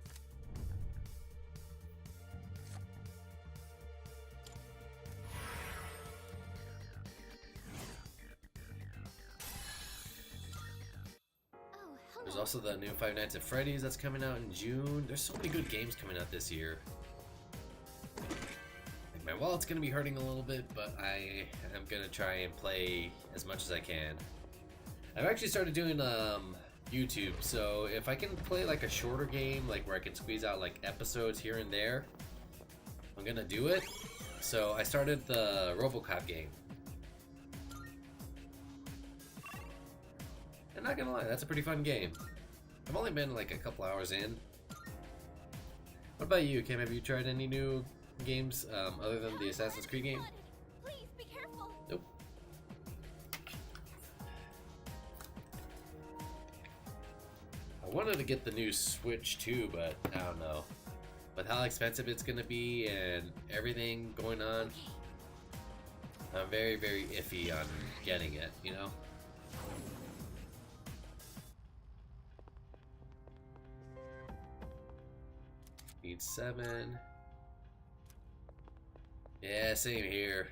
There's also the new Five Nights at Freddy's that's coming out in June. There's so many good games coming out this year. Like, my wallet's gonna be hurting a little bit, but I am gonna try and play as much as I can. I've actually started doing YouTube, so if I can play like a shorter game, like where I can squeeze out like episodes here and there, I'm gonna do it. So I started the RoboCop game. I'm not gonna lie, that's a pretty fun game. I've only been like a couple hours in. What about you, Kim? Have you tried any new games other than the Assassin's Creed game? Please be careful. Nope. I wanted to get the new Switch too, but I don't know. With how expensive it's gonna be and everything going on, I'm very, very iffy on getting it, you know? Need 7. Yeah, same here.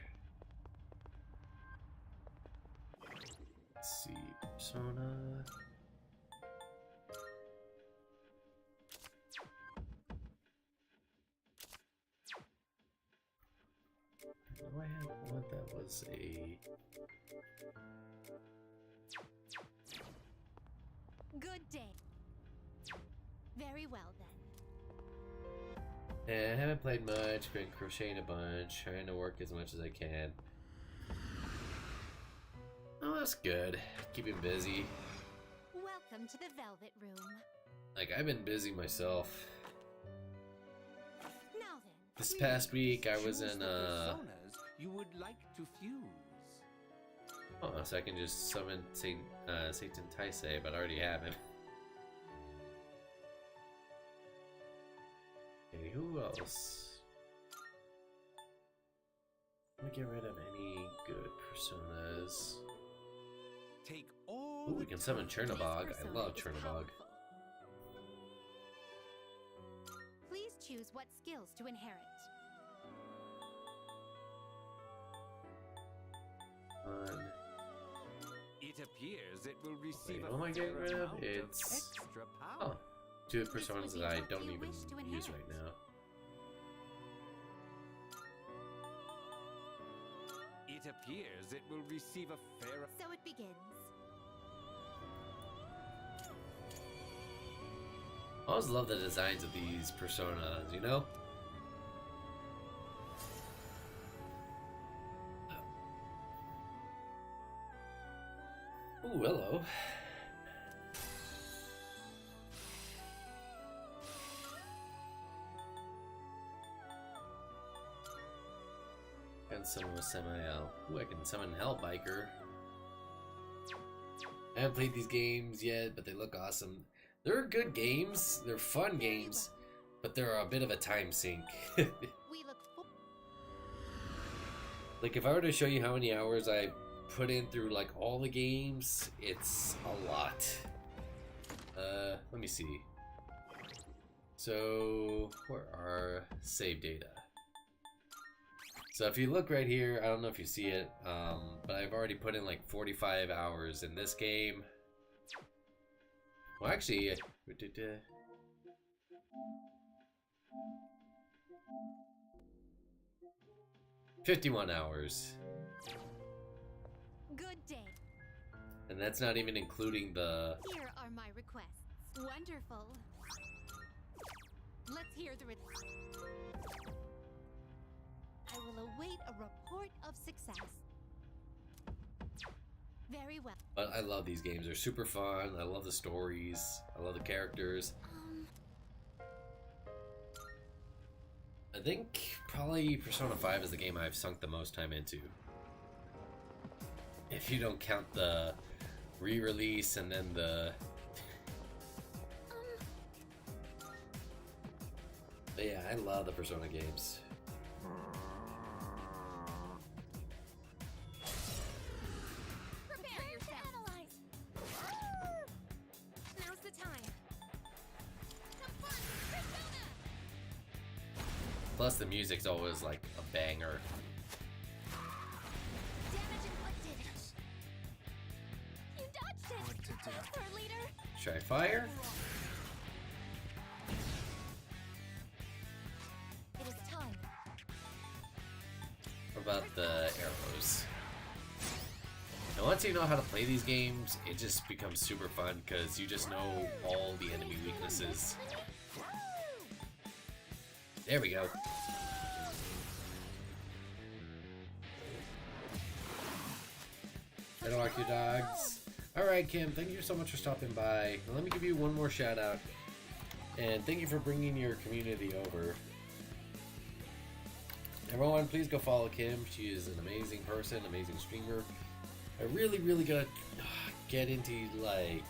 Let's see, Persona. Do I have one that was a... Good day. Very well then. Yeah, I haven't played much, been crocheting a bunch, trying to work as much as I can. Oh, that's good. Keeping busy. Welcome to the Velvet Room. Like, I've been busy myself. Now then. This past week, I was in, Personas you would like to fuse. Oh, so I can just summon Satan Taisei, but I already have him. Okay, who else? Let me get rid of any good personas. Take all Ooh, we can summon Chernobog. I love Chernobog. Please choose what skills to inherit. It appears it will receive Wait, what am I getting rid of? It's... extra power. Oh, two personas that I don't even use right now. It appears it will receive a fair... So it begins. I always love the designs of these personas, you know? Ooh, hello. Can summon a Samael. Ooh, I can summon Hellbiker. I haven't played these games yet, but they look awesome. They're good games, they're fun games, but they're a bit of a time sink. Like, if I were to show you how many hours I put in through like all the games, it's a lot. Let me see. So, where are save data? So if you look right here, I don't know if you see it, but I've already put in like 45 hours in this game. Well, actually, 51 hours. Good day. And that's not even including the... Here are my requests. Wonderful. Let's hear the I will await a report of success. Very well. But I love these games. They're super fun. I love the stories. I love the characters. I think probably Persona 5 is the game I've sunk the most time into. If you don't count the re-release and then the... But yeah, I love the Persona games. Prepare yourself. Plus the music's always like a banger. Damage inflicted. You dodged it. What to do? Faster, leader. Try fire. It is time. What about the arrows? And once you know how to play these games, it just becomes super fun because you just know all the enemy weaknesses. There we go. Hello, Arcu Dogs. Alright, Kim, thank you so much for stopping by. Let me give you one more shout out. And thank you for bringing your community over. Everyone, please go follow Kim. She is an amazing person, amazing streamer. I really gotta get into, like...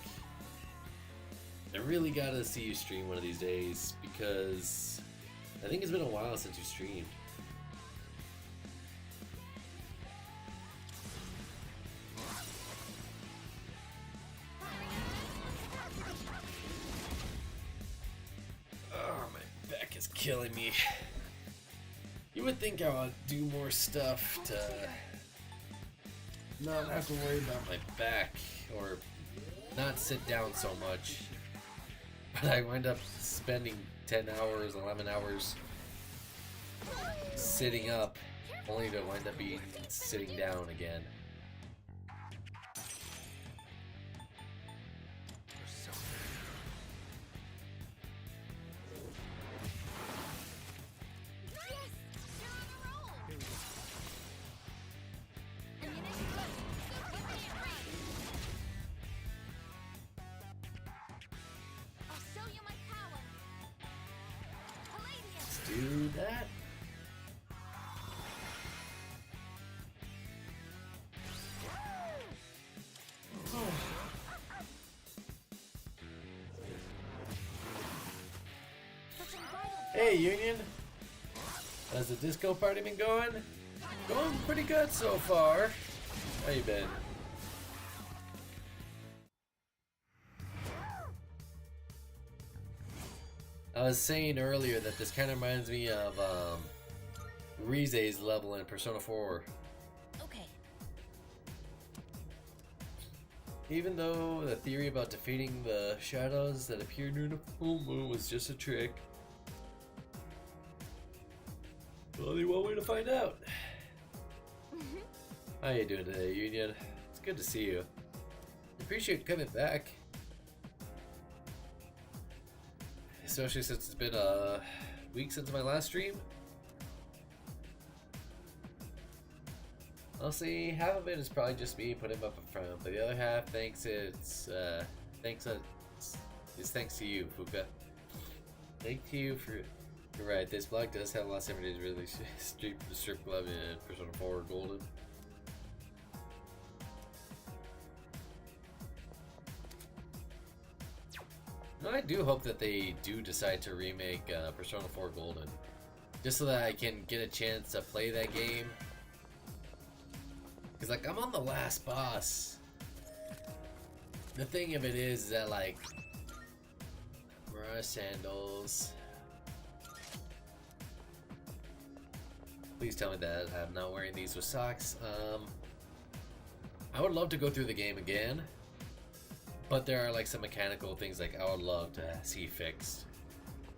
I really gotta see you stream one of these days because I think it's been a while since you streamed. Oh, my back is killing me. You would think I would do more stuff to not have to worry about my back or not sit down so much. But I wind up spending 10 hours, 11 hours sitting up, only to wind up being sitting down again. Do that. Hey, Union. How's the disco party been going? Going pretty good so far. How you been? I was saying earlier that this kind of reminds me of Rize's level in Persona 4. Okay. Even though the theory about defeating the shadows that appeared during the full moon was just a trick, only one way to find out. How you doing today, Union? It's good to see you. Appreciate you coming back. Especially since it's been a week since my last stream. Honestly, half of it is probably just me putting him up in front, but the other half thanks to you, Fuka. Thank you for. You're right. This blog does have a lot of similarities. Really, strip club and Persona 4 Golden. No, I do hope that they do decide to remake Persona 4 Golden. Just so that I can get a chance to play that game. Because, like, I'm on the last boss. The thing of it is that, like... Mariah Sandals... Please tell me that I'm not wearing these with socks. I would love to go through the game again. But there are like some mechanical things like I would love to see fixed.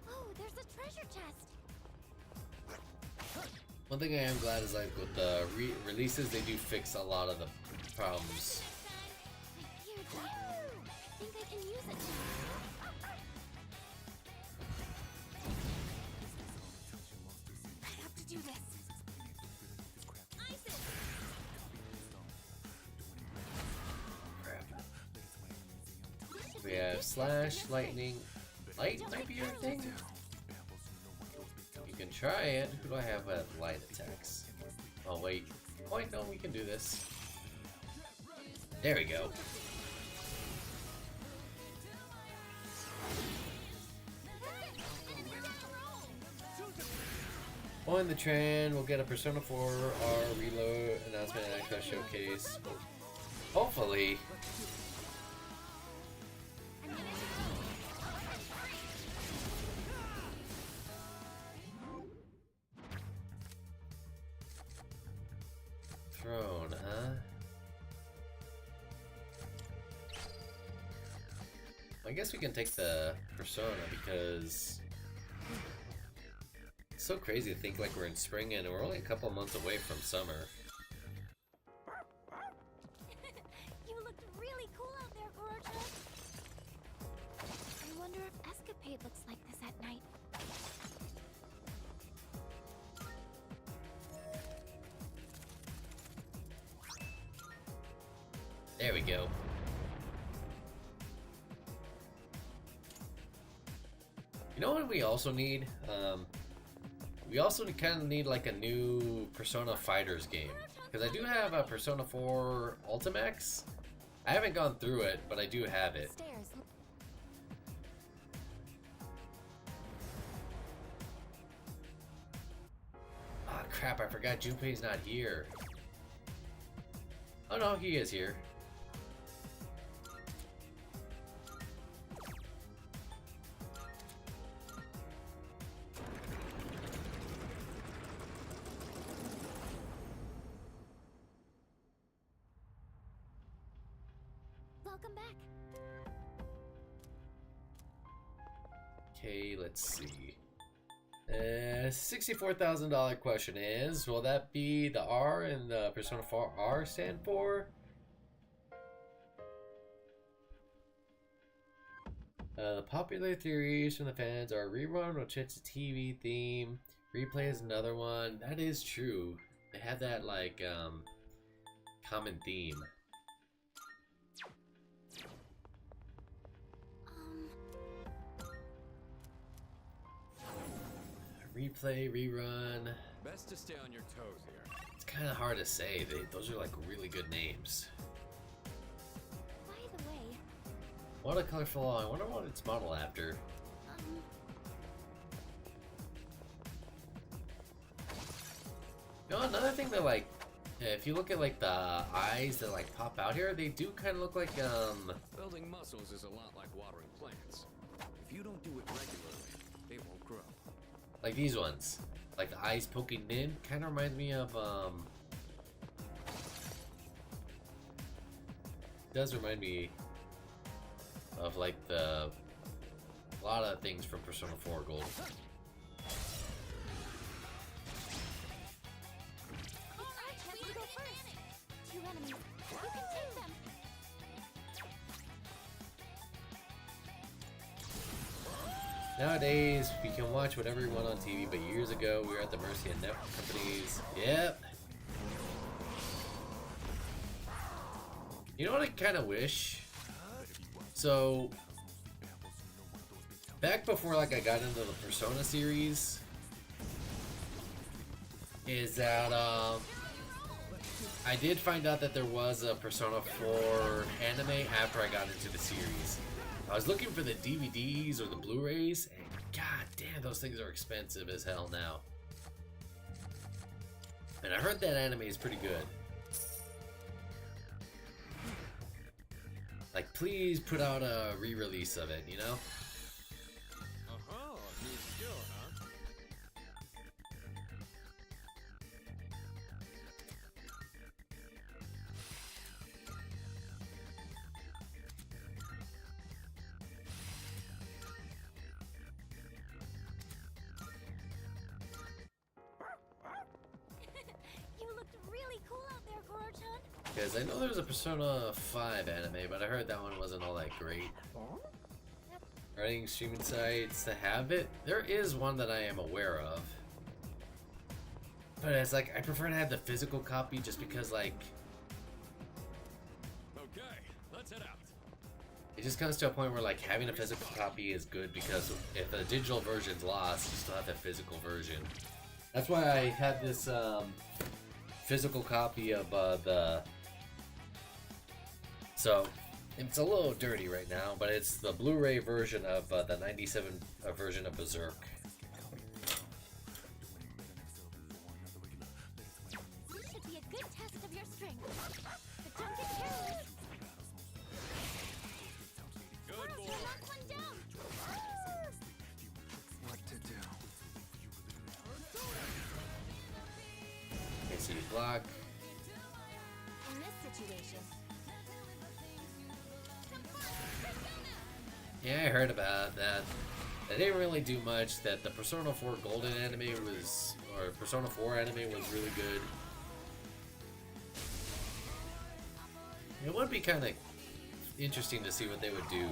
Oh, there's a treasure chest. One thing I am glad is like with the releases, they do fix a lot of the problems. I think I can use it. I have to do this. Isis! We have slash, lightning. Light might be your thing. You can try it. Who do I have at light attacks? Oh wait. Oh wait, no, we can do this. There we go. On the trend, we'll get a Persona 4 R reload announcement and Xbox showcase. Hopefully. throne, huh? I guess we can take the Persona because it's so crazy to think like we're in spring and we're only a couple months away from summer. You looked really cool out there, Goro-chan. I wonder if Escapade looks like this at night. There we go. You know what we also need? We also kind of need like a new Persona Fighters game. Because I do have a Persona 4 Ultimax. I haven't gone through it, but I do have it. Ah, crap, I forgot Junpei's not here. Oh no, he is here. Welcome back. Okay, let's see. $64,000 question is, will that be the R in the Persona 4 R stand for? The popular theories from the fans are rerun will change the TV theme. Replay is another one. That is true. They have that like common theme. Replay, rerun. Best to stay on your toes here. It's kind of hard to say. Those are like really good names. By the way, What a colorful law. I wonder what it's modeled after. You know, another thing that like, if you look at like the eyes that like pop out here, they do kind of look like Building muscles is a lot like watering plants. If you don't do it regularly, they won't grow. like these ones. Like the eyes poking in, kind of reminds me of does remind me of like a lot of things from Persona 4 Gold. it's our chance to go first. 2 enemies. You can take them. Nowadays, we can watch whatever we want on TV, but years ago, we were at the mercy of network companies. Yep. You know what I kind of wish? So, back before like I got into the Persona series, is that I did find out that there was a Persona 4 anime after I got into the series. I was looking for the DVDs or the Blu-rays, and god damn, those things are expensive as hell now. And I heard that anime is pretty good. Like, please put out a re-release of it, you know? Uh-huh, new skill, huh? You looked really cool out there, Goro-chan. Because I know there's a Persona 5 anime, but I heard that one wasn't all that great. Are any streaming sites to have it? There is one that I am aware of. But it's like, I prefer to have the physical copy just because, like, Okay, let's head out. it just comes to a point where, like, having a physical copy is good because if the digital version's lost, you still have the physical version. That's why I had this, physical copy of, So, it's a little dirty right now, but it's the Blu-ray version of the 97 version of Berserk. This should be a good test of your strength. But don't get careless. Good boy. Knock one down. What to do? Okay, so you block. in this situation. Yeah, I heard about that. They didn't really do much. That the Persona 4 Golden anime was, or Persona 4 anime was really good. It would be kind of interesting to see what they would do.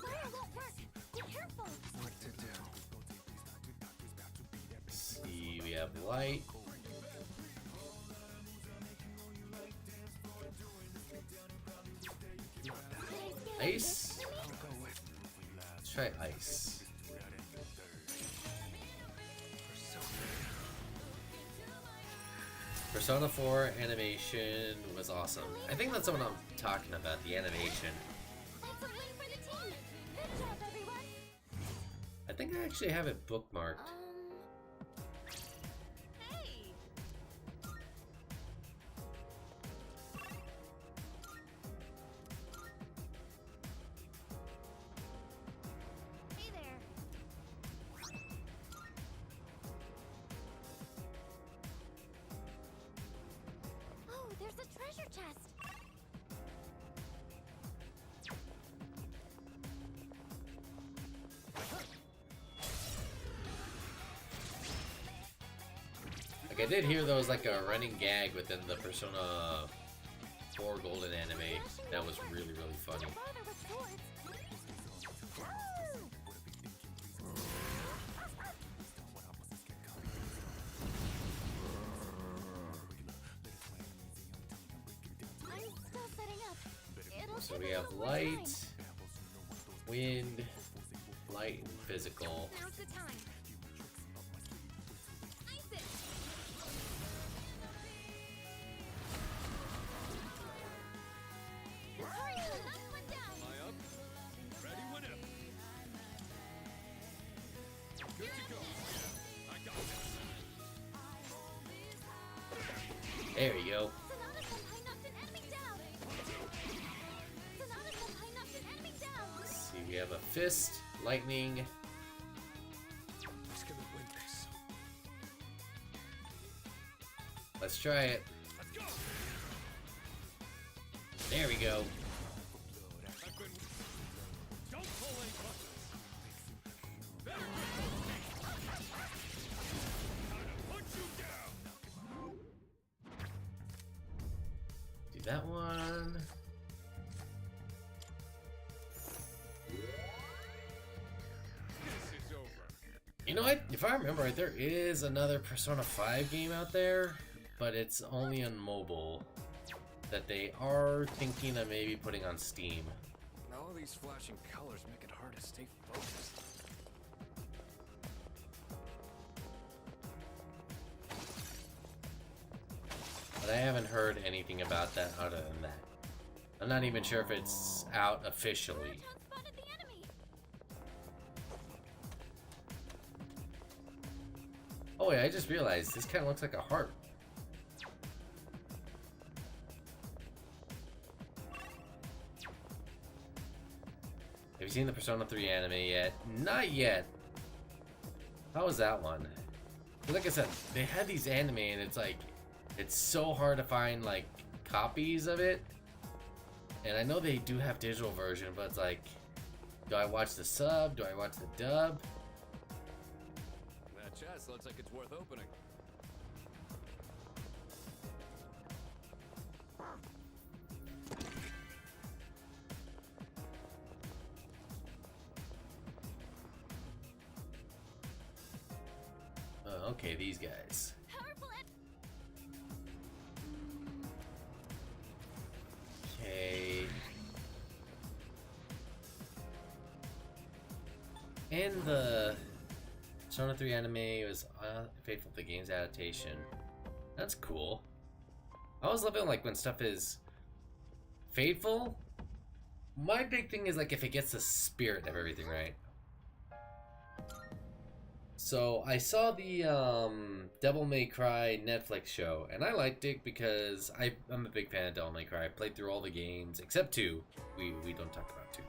Fire won't work. Be careful. What to do? Let's see, we have light. Ice? Let's try ice. Persona 4 animation was awesome. I think that's what I'm talking about, the animation. That's a win for the team. Good job, everyone. I think I actually have it bookmarked. Hey! Hey there. Oh, there's a treasure chest. Like, I did hear there was like a running gag within the Persona 4 Golden anime that was really, really funny. Father with swords. I'm still setting up. It'll So take we a have little more time. light, wind, light, and physical. Now's the time. Ice it! Hurry, another one down. Eye up. Ready whenever. Good to go. I got this. There we go. Sonata Senpai knocked an enemy down. Sonata Senpai knocked an enemy down. Let's see, we have a fist, lightning. Who's gonna win this? Let's try it. Let's go. There we go. I've been. Don't pull any punches. There. Gotta put you down. Do that one. This is over. You know what? If I remember right, there is another Persona 5 game out there, but it's only on mobile. That they are thinking of maybe putting on Steam. All these flashing colors make it hard to stay focused. But I haven't heard anything about that other than that. I'm not even sure if it's out officially. Monotone spotted the enemy. Oh yeah, I just realized this kind of looks like a heart. Have you seen the Persona 3 anime yet? Not yet. How was that one? 'Cause like I said, they had these anime and it's like, it's so hard to find like copies of it. And I know they do have digital version, but it's like, do I watch the sub? Do I watch the dub? That chest looks like it's worth opening. Okay, these guys. Powerful Okay. And the Persona 3 anime was faithful to the game's adaptation. That's cool. I always love it like when stuff is faithful. My big thing is like if it gets the spirit of everything right. So I saw the Devil May Cry Netflix show, and I liked it because I'm a big fan of Devil May Cry. I played through all the games except 2. We don't talk about 2.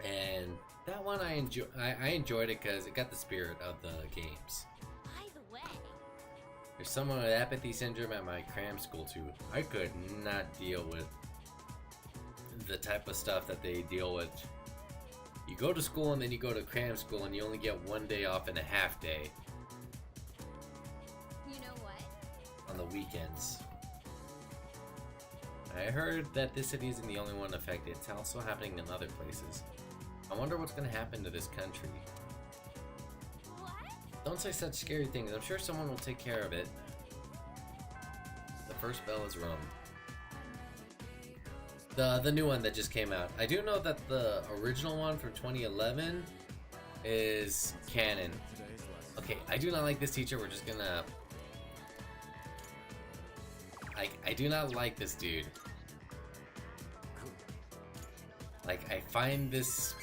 And that one I enjoyed it because it got the spirit of the games. By the way, There's someone with apathy syndrome at my cram school too. I could not deal with the type of stuff that they deal with. You go to school and then you go to cram school and you only get 1 day off and a half day you know what? on the weekends. I heard that this city isn't the only one affected. It's also happening in other places. I wonder what's going to happen to this country. What? Don't say such scary things. I'm sure someone will take care of it. The first bell is rung. The new one that just came out. I do know that the original one from 2011 is canon. Okay, I do not like this teacher. We're just gonna... I do not like this dude. Like, I find this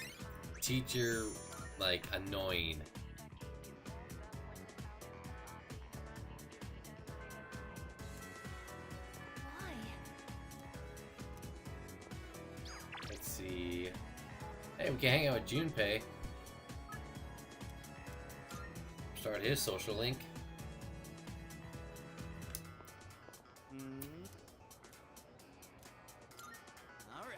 teacher, like, annoying. Why? Let's see. Hey, we can hang out with Junpei. Start his social link. All right.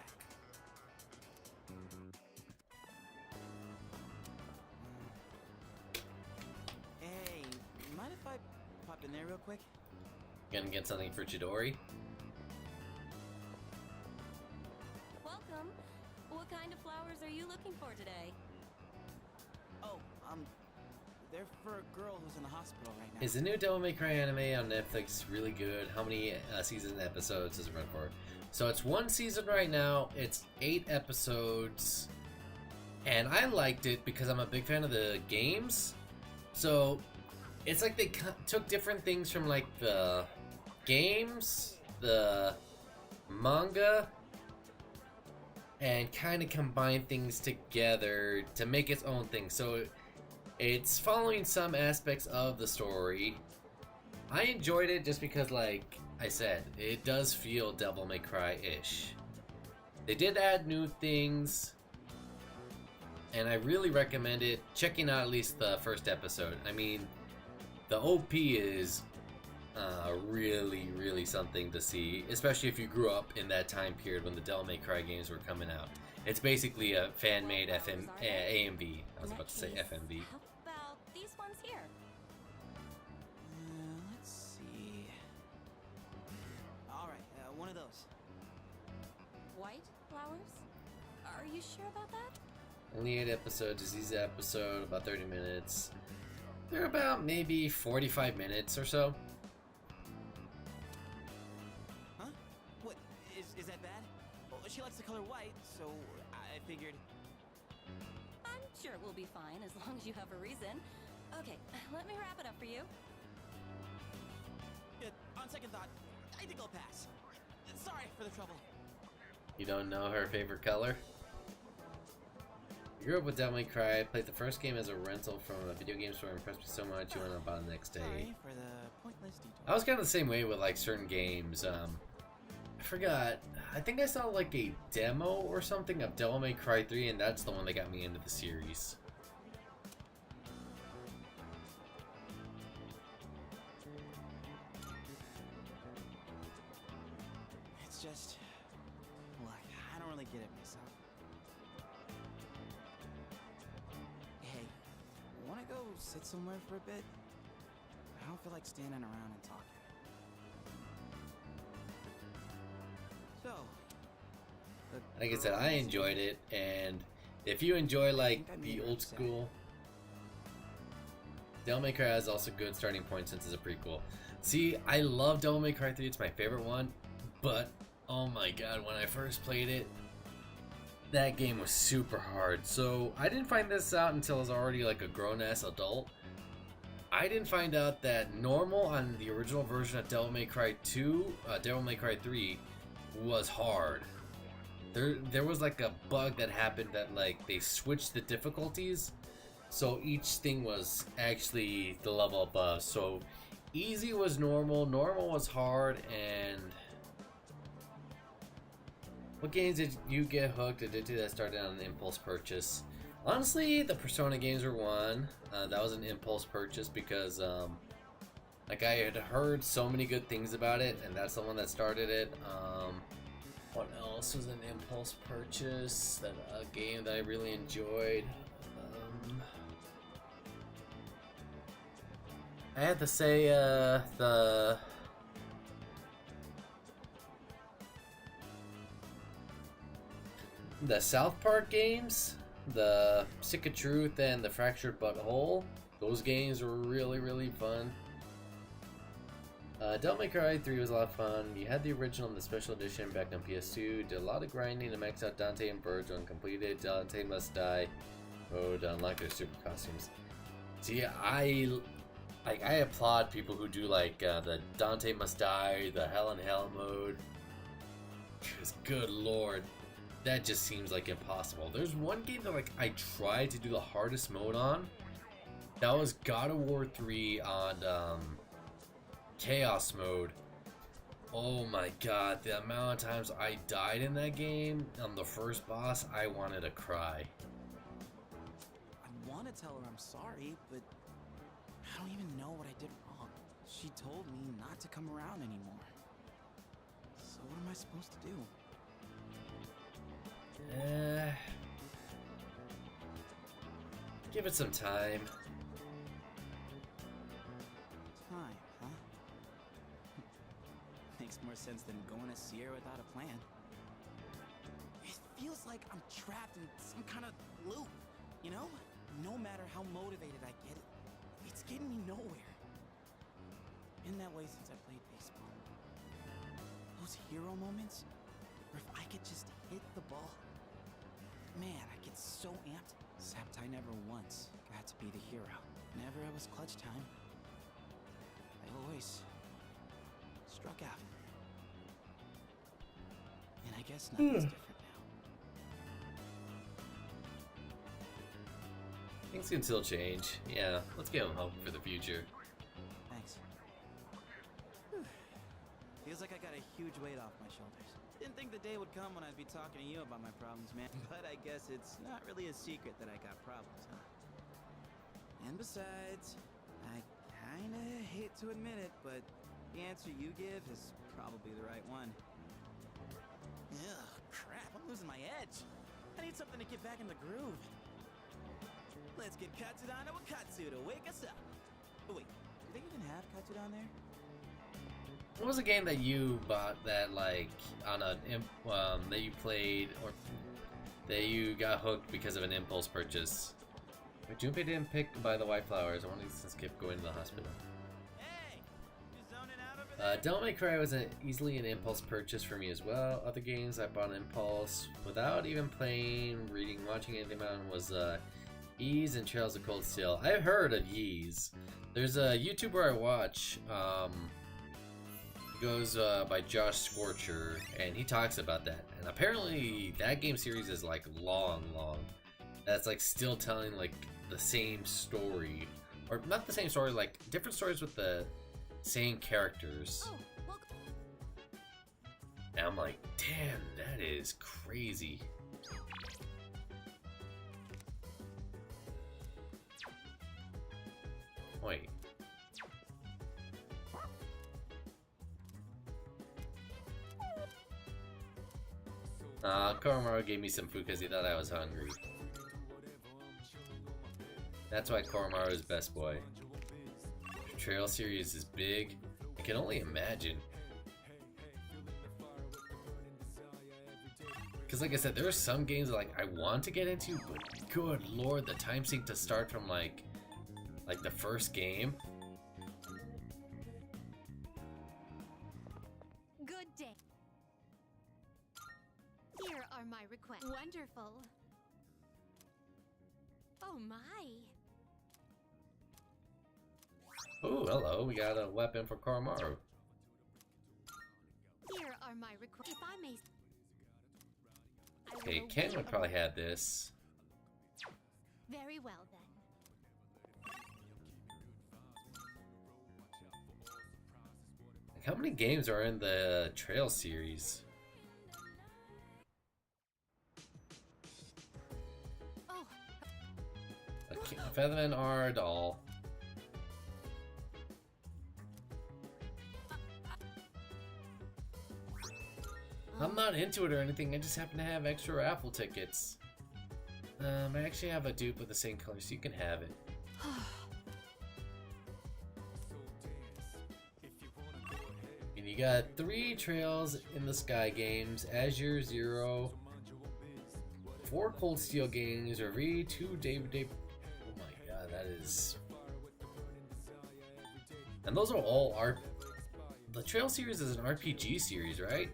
Hey, mind if I pop in there real quick? Gonna get something for Chidori. Welcome. What kind of flowers are you looking for today? Oh, they're for a girl who's in the hospital right now. Is the new Devil May Cry anime on Netflix really good? How many seasons and episodes does it run for? So it's 1 season right now. It's 8 episodes. And I liked it because I'm a big fan of the games. So it's like they took different things from like the games, the manga, and kind of combined things together to make its own thing. So it's following some aspects of the story. I enjoyed it just because, like I said, it does feel Devil May Cry-ish. They did add new things, and I really recommend it. Checking out at least the first episode. I mean, the OP is really, really something to see, especially if you grew up in that time period when the Devil May Cry games were coming out. It's basically a fan-made AMV. I was about to say FMV. How about these ones here? Let's see. All right, one of those. White flowers? Are you sure about that? Only 8 episodes. Is each episode about 30 minutes. They're about maybe 45 minutes or so. Huh? What? Is that bad? Well, she likes the color white, so I figured... I'm sure we'll be fine as long as you have a reason. Okay, let me wrap it up for you. On second thought, I think I'll pass. Sorry for the trouble. You don't know her favorite color? You grew up with Devil May Cry, played the first game as a rental from a video game store, impressed me so much you went to buy the next day. Sorry for the pointless detour. I was kind of the same way with like certain games. I forgot. I think I saw like a demo or something of Devil May Cry 3, and that's the one that got me into the series. It's just... Look, I don't really get it myself. Hey, wanna go sit somewhere for a bit? I don't feel like standing around and talking. So... Like I said, I enjoyed it, and if you enjoy like the old school, Devil May Cry is also good starting point since it's a prequel. See, I love Devil May Cry 3, it's my favorite one, but oh my god, when I first played it, that game was super hard. So I didn't find this out until I was already like a grown-ass adult. I didn't find out that normal on the original version of Devil May Cry 2, Devil May Cry 3 was hard. there was like a bug that happened that like they switched the difficulties, so each thing was actually the level above. So easy was normal, normal was hard, and what games did you get hooked into that started on an impulse purchase? Honestly, the Persona games were one. That was an impulse purchase because like I had heard so many good things about it, and that's the one that started it. What else was an impulse purchase? That a game that I really enjoyed. I had to say the South Park games, the Stick of Truth and the Fractured Butthole. Those games were really fun. Devil May Cry 3 was a lot of fun. You had the original and the special edition back on PS2. Did a lot of grinding to max out Dante and Burge when completed. Dante Must Die mode to unlock their super costumes. See, I applaud people who do like the Dante Must Die, the Hell in Hell mode. Because good lord, that just seems like impossible. There's one game that like I tried to do the hardest mode on. That was God of War 3 on Chaos mode. Oh my god, the amount of times I died in that game on the first boss, I wanted to cry. I want to tell her I'm sorry, but I don't even know what I did wrong. She told me not to come around anymore. So what am I supposed to do? Give it some time. Time, huh? Makes more sense than going to see her without a plan. It feels like I'm trapped in some kind of loop, you know? No matter how motivated I get, it's getting me nowhere. Been that way since I played baseball. Those hero moments, where if I could just hit the ball, man, I get so amped. Except I never once got to be the hero. Never it was clutch time. I always struck out. And I guess nothing's different now. Things can still change. Yeah, let's give them hope for the future. Thanks. Feels like I got a huge weight off my shoulders. Didn't think the day would come when I'd be talking to you about my problems, man. But I guess it's not really a secret that I got problems, huh? And besides, I kinda hate to admit it, but the answer you give is probably the right one. Ugh, crap, I'm losing my edge. I need something to get back in the groove. Let's get Katsudana with Katsu to wake us up. Oh wait, do they even have Katsudan there? What was a game that you bought that like on a that you played or that you got hooked because of an impulse purchase? Wait, Junpei didn't pick by the white flowers. I wanted to skip going to the hospital. Hey, you zoning out over there? Devil May Cry was easily an impulse purchase for me as well. Other games I bought on impulse without even playing, reading, watching anything about them was Ys and Trails of Cold Steel. I've heard of Ys. There's a YouTuber I watch. Goes by Josh Scorcher, and he talks about that. And apparently, that game series is like long. That's like still telling like the same story, or not the same story, like different stories with the same characters. Oh, welcome. And I'm like, damn, that is crazy. Wait. Koromaru gave me some food because he thought I was hungry. That's why Koromaru is best boy. The Trail series is big. I can only imagine. Because like I said, there are some games that like I want to get into, but good lord, the time sink to start from like the first game. Good day. Here are my requests. Wonderful. Oh my. Oh, hello, we got a weapon for Koromaru. Here are my requests. If I may. Okay, Ken would probably have this. Very well then. Like, how many games are in the Trail series? Oh, Okay, Featherman R doll. I'm not into it or anything, I just happen to have extra raffle tickets. I actually have a dupe with the same color, so you can have it. And you got 3 Trails in the Sky games, Azure Zero, 4 Cold Steel games, Reverie, 2 David. Oh my god, that is. And those are all the Trail series is an RPG series, right?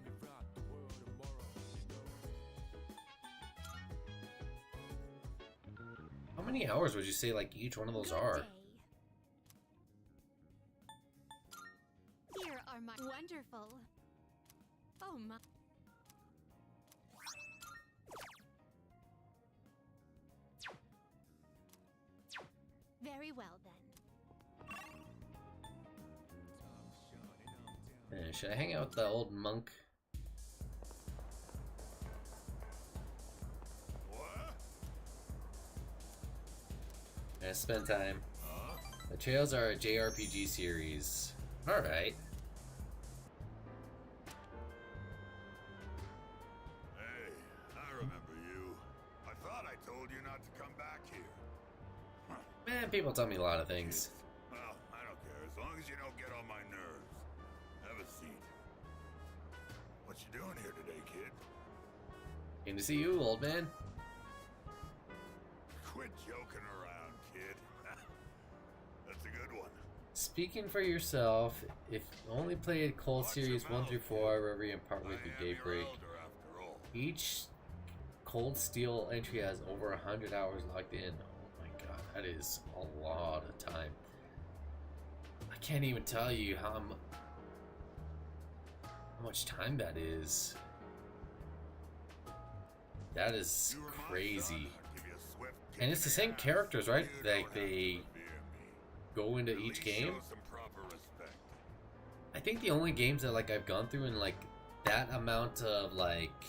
How many hours would you say like each one of those are? Here are my wonderful. Oh my. Very well then. Should I hang out with the old monk? Yeah, spend time. The Trails are a JRPG series. Alright. Hey, I remember you. I thought I told you not to come back here. Man, people tell me a lot of things. Well, I don't care, as long as you don't get on my nerves. Have a seat. What you doing here today, kid? Came to see you, old man. Quit joking around, kid. That's a good one. Speaking for yourself, if you only played Cold Series 1 through 4, Reverie and partway through Daybreak, each Cold Steel entry has over 100 hours logged in. Oh my god, that is a lot of time. I can't even tell you how much time that is. That is crazy. And it's the same characters, right? Like they go into each game. I think the only games that like I've gone through in like that amount of like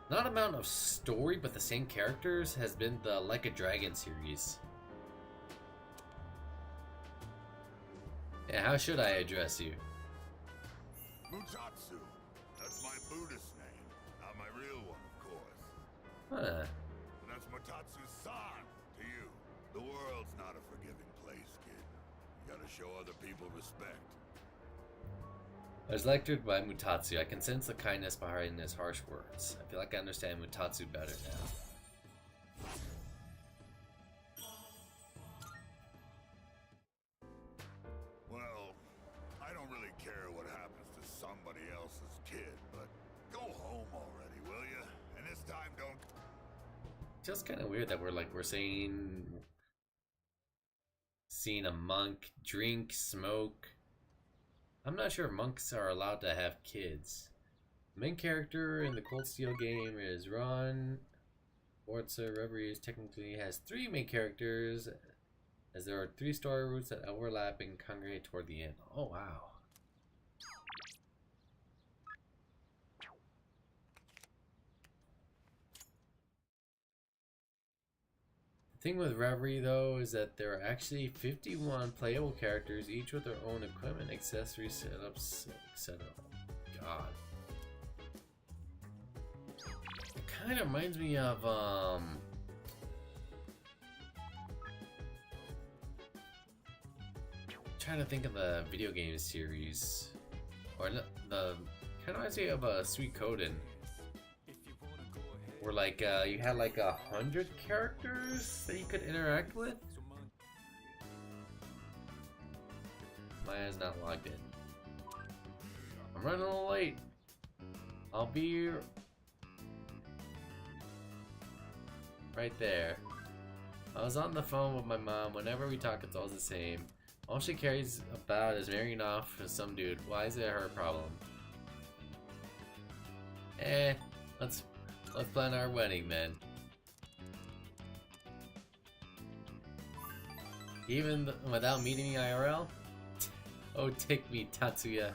not amount of story but the same characters has been the Like a Dragon series. Yeah, how should I address you? Mutatsu. That's my Buddhist name. Not my real one, of course. Huh. And that's Mutatsu-san to you. The world's not a forgiving place, kid. You gotta show other people respect. I was lectured by Mutatsu. I can sense the kindness behind his harsh words. I feel like I understand Mutatsu better now. Well, I don't really care what happens to somebody else's kid, but go home already, will you? And this time don't... It's just kind of weird that we're seeing a monk drink, smoke. I'm not sure monks are allowed to have kids. The main character in the Cold Steel game is Ron. Forza Reverie technically has 3 main characters, as there are 3 story routes that overlap and congregate toward the end. Oh wow. The thing with Reverie though is that there are actually 51 playable characters, each with their own equipment, accessories, setups, etc. God. It kind of reminds me of trying to think of the video game series, or the kind of reminds me of a Suikoden, where like you had like 100 characters that you could interact with. Maya's not logged in. I'm running a little late. I'll be right there. I was on the phone with my mom. Whenever we talk, it's always the same. All she cares about is marrying off with some dude. Why is it her problem? Let's Let's plan our wedding, man. Even without meeting me IRL? Oh, take me, Tatsuya.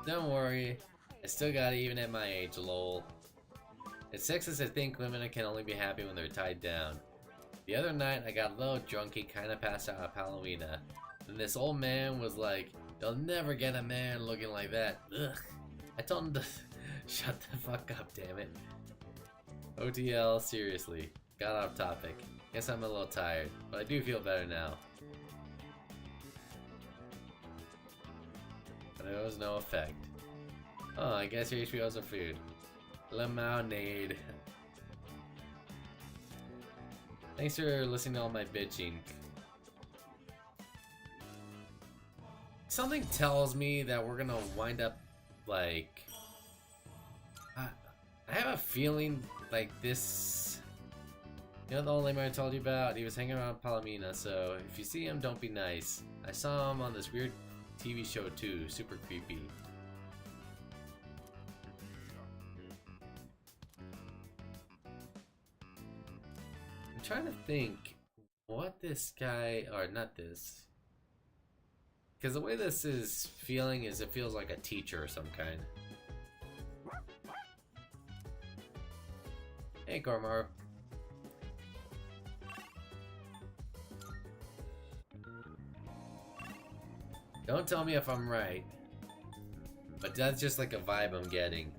Don't worry, I still got it even at my age, lol. It's sexist to think women can only be happy when they're tied down. The other night, I got a little drunky, kinda passed out at Palomina. And this old man was like, "You'll never get a man looking like that." Ugh. I told him to shut the fuck up, damn it. OTL, seriously. Got off topic. Guess I'm a little tired, but I do feel better now. But it was no effect. Oh, I guess your HBO's are food. Lemonade. Thanks for listening to all my bitching. Something tells me that we're gonna wind up like... I have a feeling like this... You know the old lame I told you about? He was hanging around Palomina, so if you see him, don't be nice. I saw him on this weird TV show too, super creepy. I'm trying to think what this guy, or not this, because the way this is feeling is it feels like a teacher of some kind. Hey, Gormar. Don't tell me if I'm right, but that's just like a vibe I'm getting.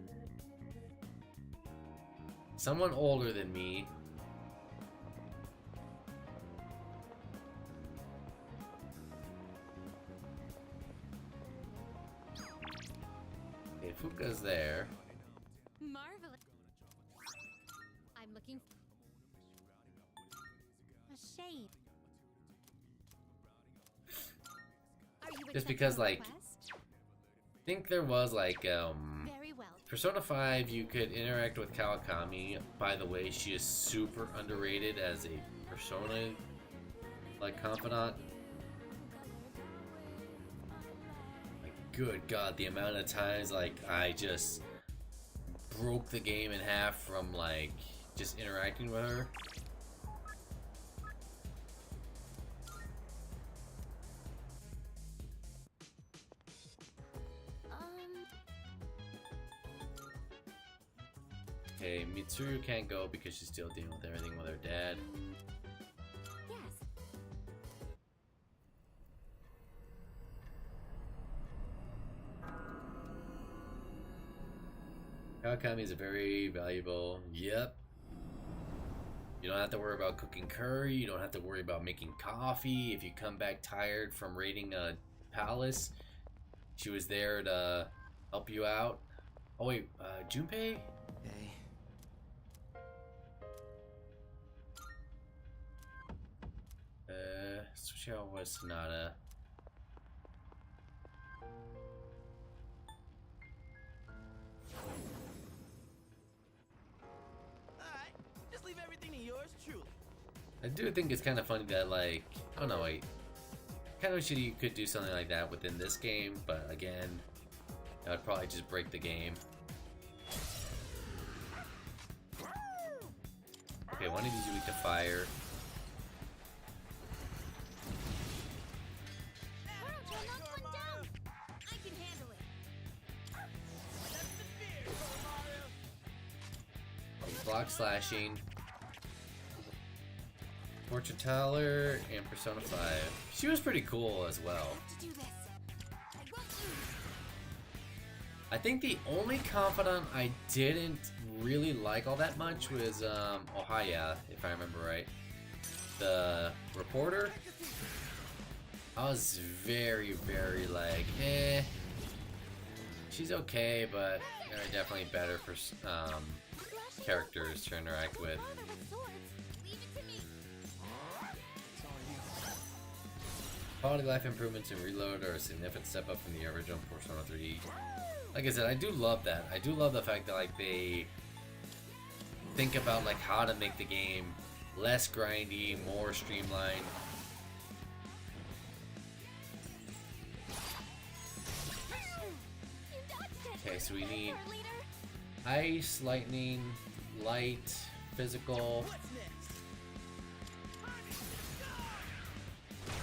Someone older than me. Okay, Fuka's there. Marvelous. I'm looking a shade. Just because, like, I think there was like Very well. Persona 5, you could interact with Kawakami. By the way, she is super underrated as a Persona like confidant. Like, good God, the amount of times like I just broke the game in half from like just interacting with her. Okay, Mitsuru can't go because she's still dealing with everything with her dad. Yes. Kawakami is a very valuable. Yep. You don't have to worry about cooking curry. You don't have to worry about making coffee. If you come back tired from raiding a palace, she was there to help you out. Oh wait, Junpei? Hey. Tsuchiya was Sonata. Alright, just leave everything to yours truly. I do think it's kind of funny that, like, oh no, wait. Kind of wish you could do something like that within this game, but again, that would probably just break the game. Okay, one of these are weak to fire. Block slashing. Fortune Teller and Persona 5. She was pretty cool as well. I think the only confidant I didn't really like all that much was Ohaya, if I remember right. The reporter. I was very, very like, eh. She's okay, but there are definitely better for characters to interact with. Quality of life improvements in Reload are a significant step up from the original Persona 3. Like I said, I do love that. I do love the fact that like they think about like how to make the game less grindy, more streamlined. Okay, so we need ice, lightning, light, physical.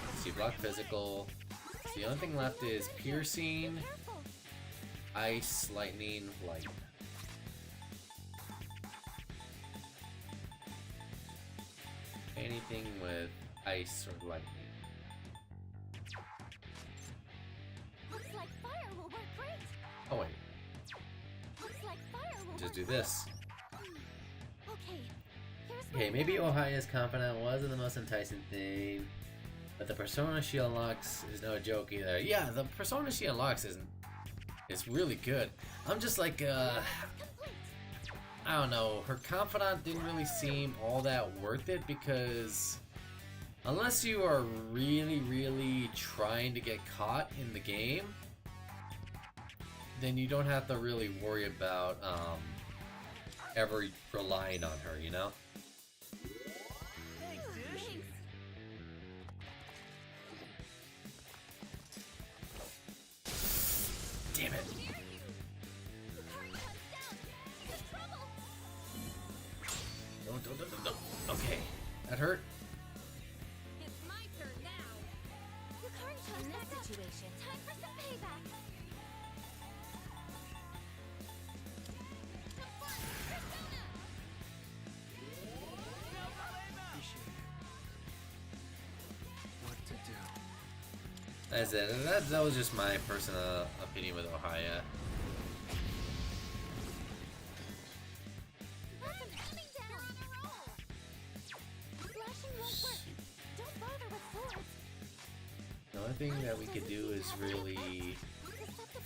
Let's see, block physical. The only thing left is piercing, ice, lightning, light. Anything with ice or lightning. Looks like fire will work great. Oh wait, Looks like fire will just work do this. Okay. Here's what Okay, I maybe know. Ohia's confidant wasn't the most enticing thing, but the persona she unlocks is no joke either. Yeah, the persona she unlocks is really good. I'm just like, I don't know, her confidant didn't really seem all that worth it because unless you are really, really trying to get caught in the game, then you don't have to really worry about ever relying on her, you know? Damn it. Don't. Okay, that hurt. It's my turn now. Yukari-chan, in this situation, time for some payback. What to do? That's it. And that was just my personal opinion with Ohia. Listen, coming down. You're on a roll. Slashing won't work. Don't bother with swords. The only thing that we could do is really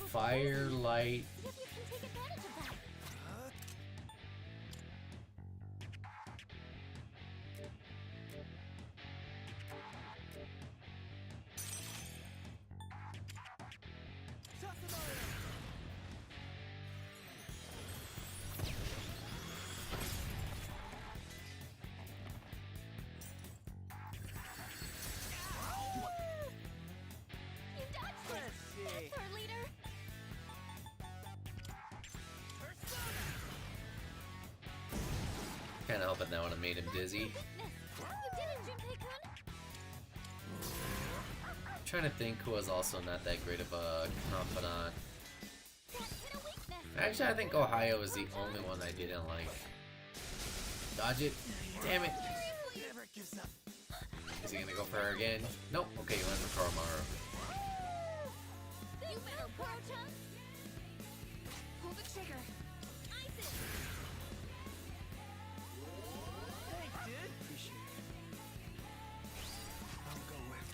fire, light. See if you can take advantage of that. You dodged it. That's our leader. Kind of hoping that would have made him dizzy. You did it, Junpei-kun. I'm trying to think who was also not that great of a confidant. That hit a weakness. Actually, I think Ohio was the only one I didn't like. Dodge it. Damn it. Never gives up. Is he gonna go for her again? Nope. Okay, he went for Koromaru. You better, Koro-chan. Pull the trigger. Ice it. Thanks, dude. Appreciate it. I'll go with.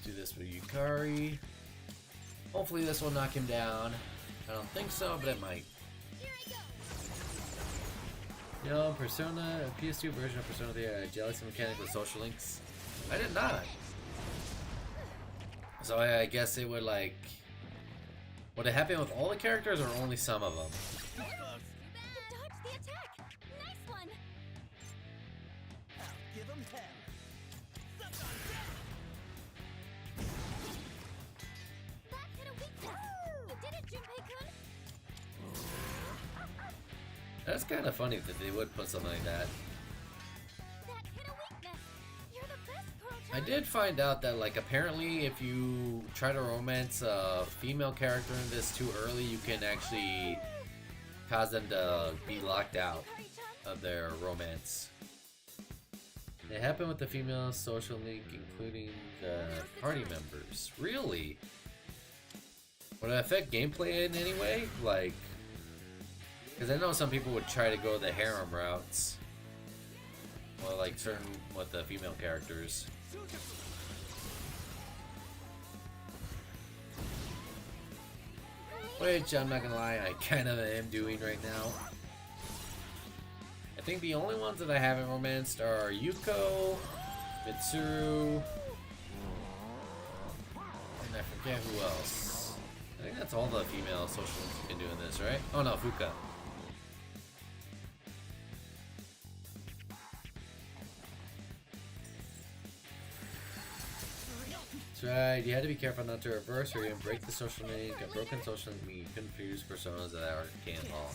Do this with Yukari. Hopefully this will knock him down. I don't think so, but it might. You know, Persona, a PS2 version of Persona 3 had a jealousy mechanic with social links. I did not. So I guess it would like... Would it happen with all the characters or only some of them? You dodged the attack. Nice one. I'll give him hell. That hit a weakness. You did it, Junpei-kun. That's kind of funny that they would put something like that. That hit a weakness. You're the best, Koro-chan. I did find out that, like, apparently if you try to romance a female character in this too early, you can actually cause them to be locked out of their romance. It happened with the female social link, including the party members. Really? Would it affect gameplay in any way? Like, because I know some people would try to go the harem routes. Well, like certain with the female characters. Which, I'm not gonna lie, I kind of am doing right now. I think the only ones that I haven't romanced are Yuko, Mitsuru, and I forget who else. I think that's all the female social links you can do in this, right? Oh no, Fuka. That's right, you had to be careful not to reverse or even break the social link. A broken social link means you confuse personas at our Arcane Hall.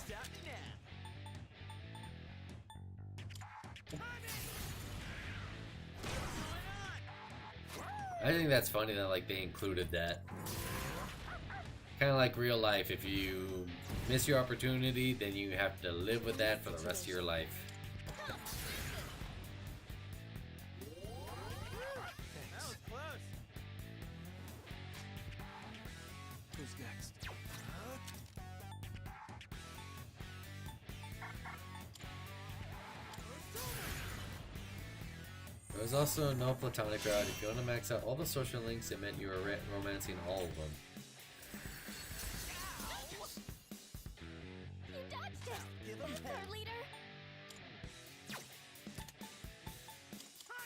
I think that's funny that like they included that. Kind of like real life. If you miss your opportunity, then you have to live with that for the rest of your life. Who's next? There was also no platonic route. If you want to max out all the social links, it meant you were romancing all of them. You dodged it! Third leader!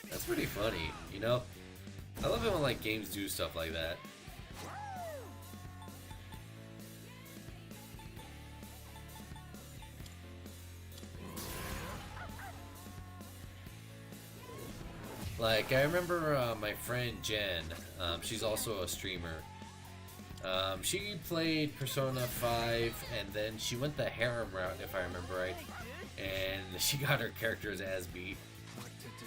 That's pretty funny, you know? I love it when like games do stuff like that. Like, I remember my friend Jen, she's also a streamer. She played Persona 5, and then she went the harem route, if I remember right. And she got her character's ass beat. What to do?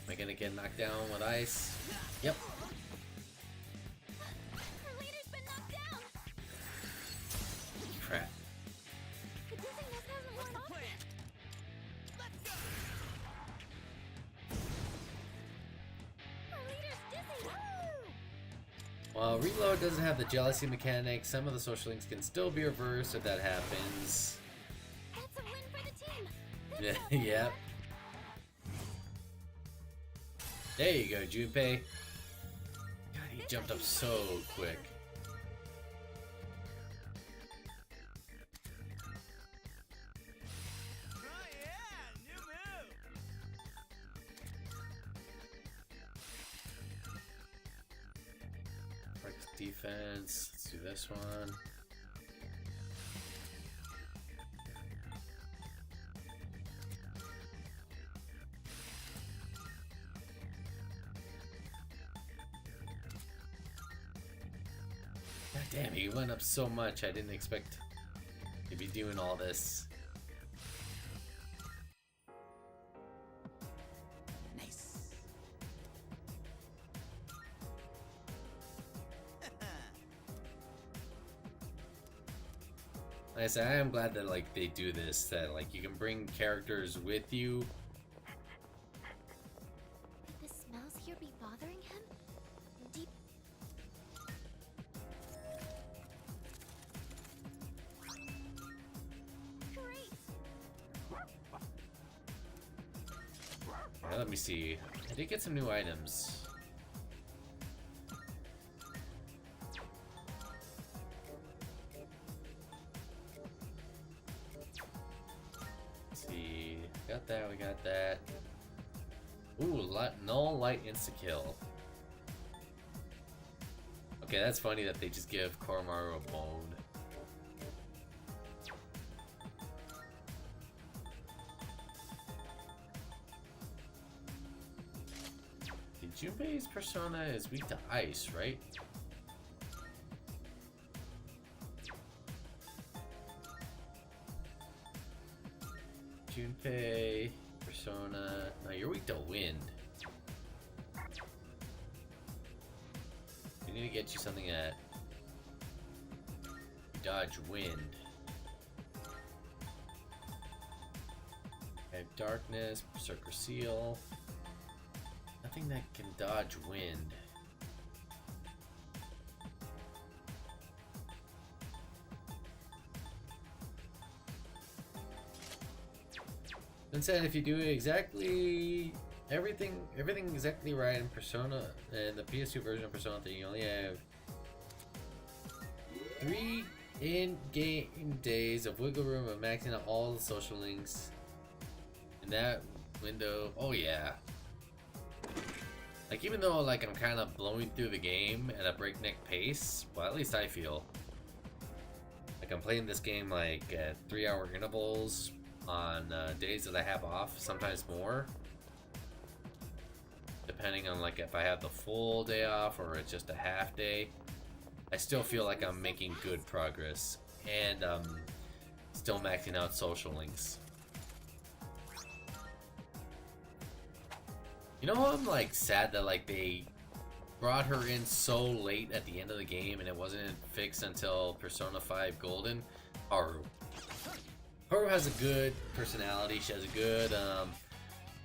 Am I gonna get knocked down with ice? Yep. Our leader's been knocked down! Crap. The dizziness hasn't worn off yet. Our leader's dizzy! While Reload doesn't have the jealousy mechanic, some of the social links can still be reversed if that happens. That's a win for the team! Yeah, yep. There you go, Junpei. God, he jumped up so quick. Practice defense. Let's do this one. God damn, he went up so much. I didn't expect to be doing all this. Nice. Like I said, I am glad that like they do this. That like you can bring characters with you. Could the smells here be bothering him? Deep. Great! Yeah, let me see. I did get some new items. Let's see. Got that, we got that. Ooh, null light insta-kill. Okay, that's funny that they just give Koromaru a bone. Junpei's persona is weak to ice, right? Junpei, persona. No, you're weak to wind. We need to get you something that dodge wind. I have darkness, Berserker Seal. Nothing that can dodge wind. Then said if you do exactly everything exactly right in Persona and the PS2 version of Persona 3, you only have 3 in-game days of wiggle room of maxing out all the social links. In that window, oh yeah. Like, even though like I'm kind of blowing through the game at a breakneck pace, well, at least I feel like I'm playing this game like at 3-hour intervals on days that I have off, sometimes more, depending on like if I have the full day off or it's just a half day. I still feel like I'm making good progress, and still maxing out social links. You know, I'm like sad that like they brought her in so late at the end of the game and it wasn't fixed until Persona 5 Golden. Haru. Haru has a good personality. She has a good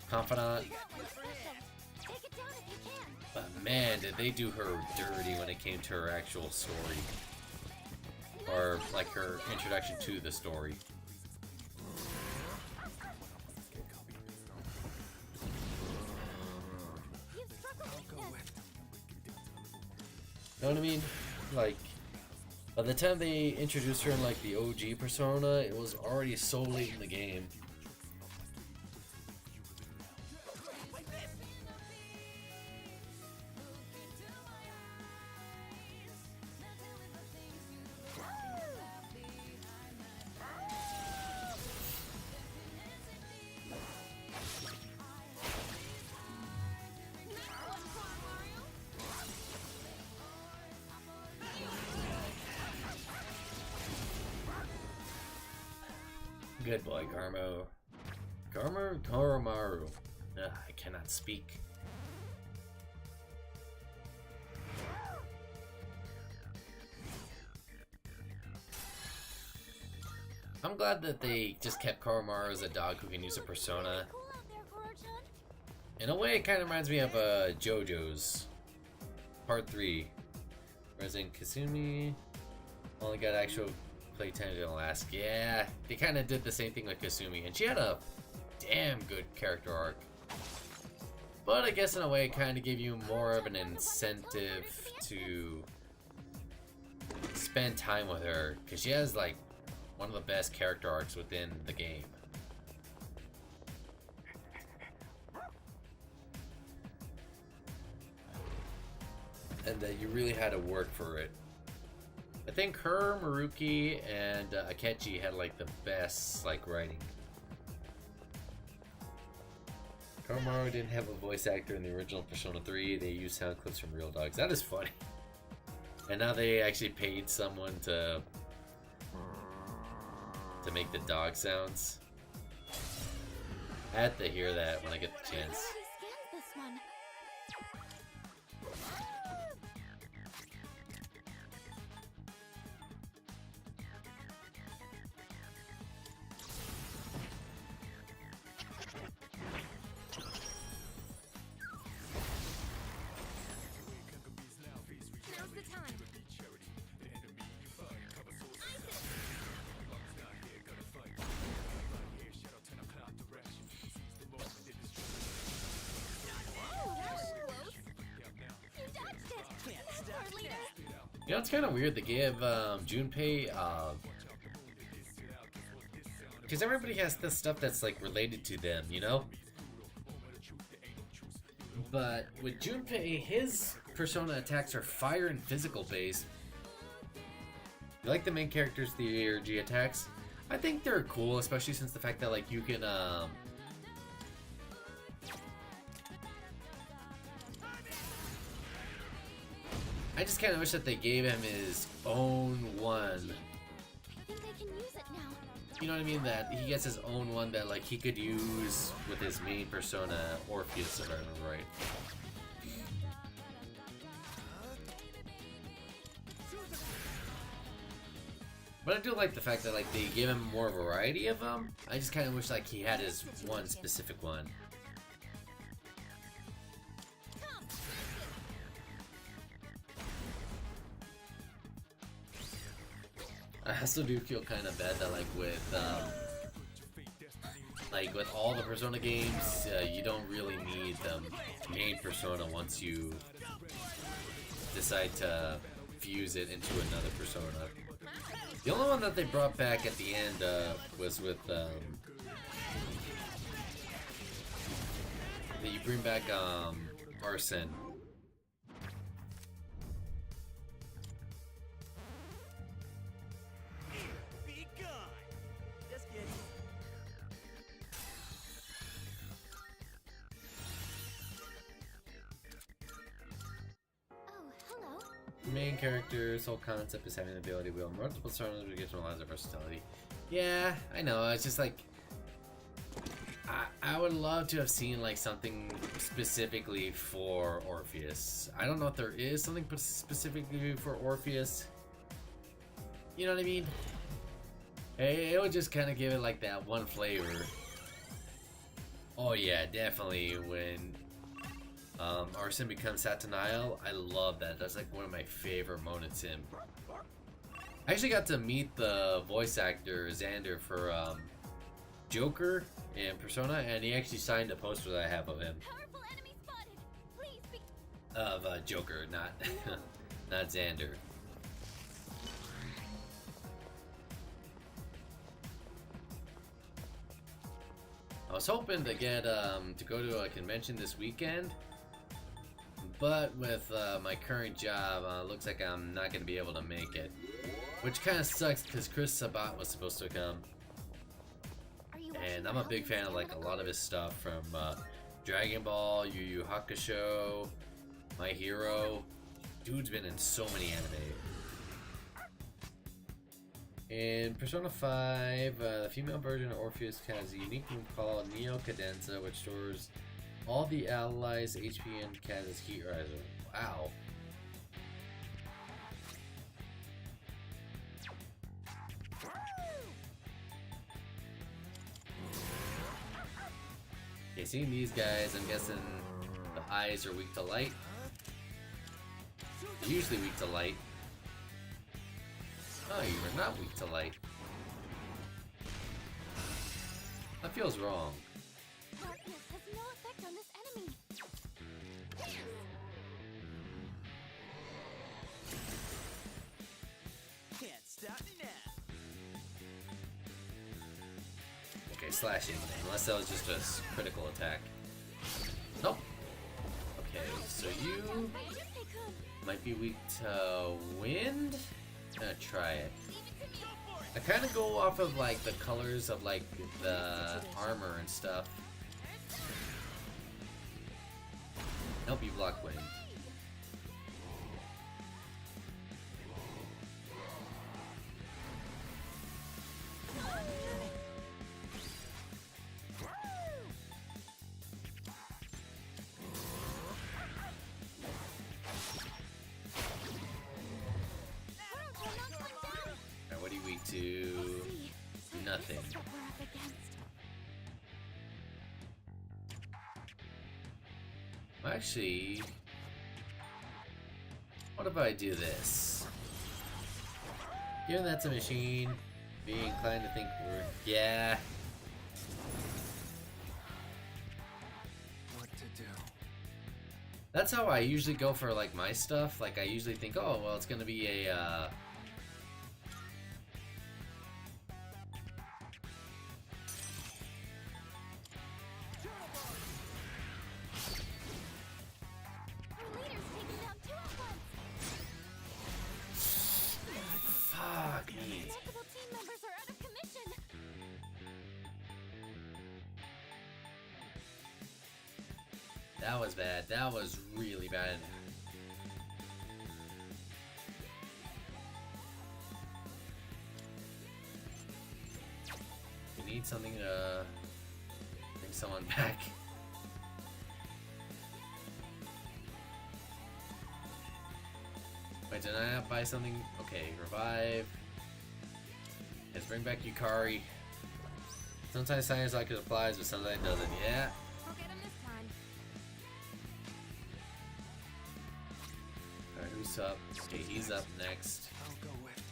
confidant. But man, did they do her dirty when it came to her actual story. Or like her introduction to the story. Know what I mean? Like, by the time they introduced her in like the OG Persona, it was already so late in the game. Good boy, Garmo. Koromaru. Ugh, I cannot speak. I'm glad that they just kept Koromaru as a dog who can use a persona. In a way, it kind of reminds me of JoJo's Part 3. Whereas in Kasumi, only got actual playtime to last. Yeah, they kind of did the same thing with Kasumi, and she had a damn good character arc. But I guess in a way, it kind of gave you more of an incentive to spend time with her, because she has like one of the best character arcs within the game. And that you really had to work for it. I think her, Maruki, and Akechi had like the best like writing. Koromaru didn't have a voice actor in the original Persona 3. They used sound clips from real dogs. That is funny. And now they actually paid someone to make the dog sounds. I had to hear that when I get the chance. You know, it's kind of weird to give Junpei, because everybody has this stuff that's like related to them, you know? But with Junpei, his persona attacks are fire and physical based. You like the main character's theurgy attacks? I think they're cool, especially since the fact that like you can I just kind of wish that they gave him his own one. I think I can use it now. You know what I mean? That he gets his own one that like he could use with his main persona, Orpheus, if I remember right. But I do like the fact that like they give him more variety of them. I just kind of wish like he had his one specific one. I also do feel kind of bad that like with all the Persona games, you don't really need the main Persona once you decide to fuse it into another Persona. The only one that they brought back at the end was with that you bring back Arsene. Be gone. Just kidding. Oh, hello. The main character's whole concept is having the ability to wield multiple personas to get to realize their versatility. Yeah, I know. It's just like I would love to have seen like something specifically for Orpheus. I don't know if there is something specifically for Orpheus. You know what I mean? It would just kind of give it like that one flavor. Oh yeah, definitely when Arsene becomes Satanael. I love that. That's like one of my favorite moments in. I actually got to meet the voice actor Xander for Joker in Persona, and he actually signed a poster that I have of him. Powerful enemy spotted. Please be. Of Joker, not not Xander. I was hoping to get to go to a convention this weekend, but with my current job, looks like I'm not going to be able to make it, which kind of sucks because Chris Sabat was supposed to come, and I'm a big fan of like a lot of his stuff from Dragon Ball, Yu Yu Hakusho, My Hero. Dude's been in so many anime. In Persona 5, the female version of Orpheus has a unique move called Neo Cadenza, which stores all the allies' HP and Kaz's heat riser. Wow. Okay, seeing these guys, I'm guessing the eyes are weak to light. Usually weak to light. Oh, you were not weak to light. That feels wrong. Darkness has no effect on this enemy. Can't stop me now. Okay, slashing. Unless that was just a critical attack. Nope. Okay, so you might be weak to wind? I'm gonna try it. I kind of go off of like the colors of like the armor and stuff. Nope, you block wind. Alright, what are you weak to? Nothing. Actually, what if I do this? Given that's a machine, be inclined to think we're... Yeah. What to do? That's how I usually go for like my stuff. Like I usually think, oh well, it's gonna be a fuck me. Multiple team members are out of commission. That was bad. That was really bad. We need something to bring someone back. Wait, did I not buy something? Okay, revive. Let's bring back Yukari. Sometimes science like it applies, but sometimes it doesn't. Yeah. I'll get him this time. Alright, who's up? Okay, he's up next. I'll go with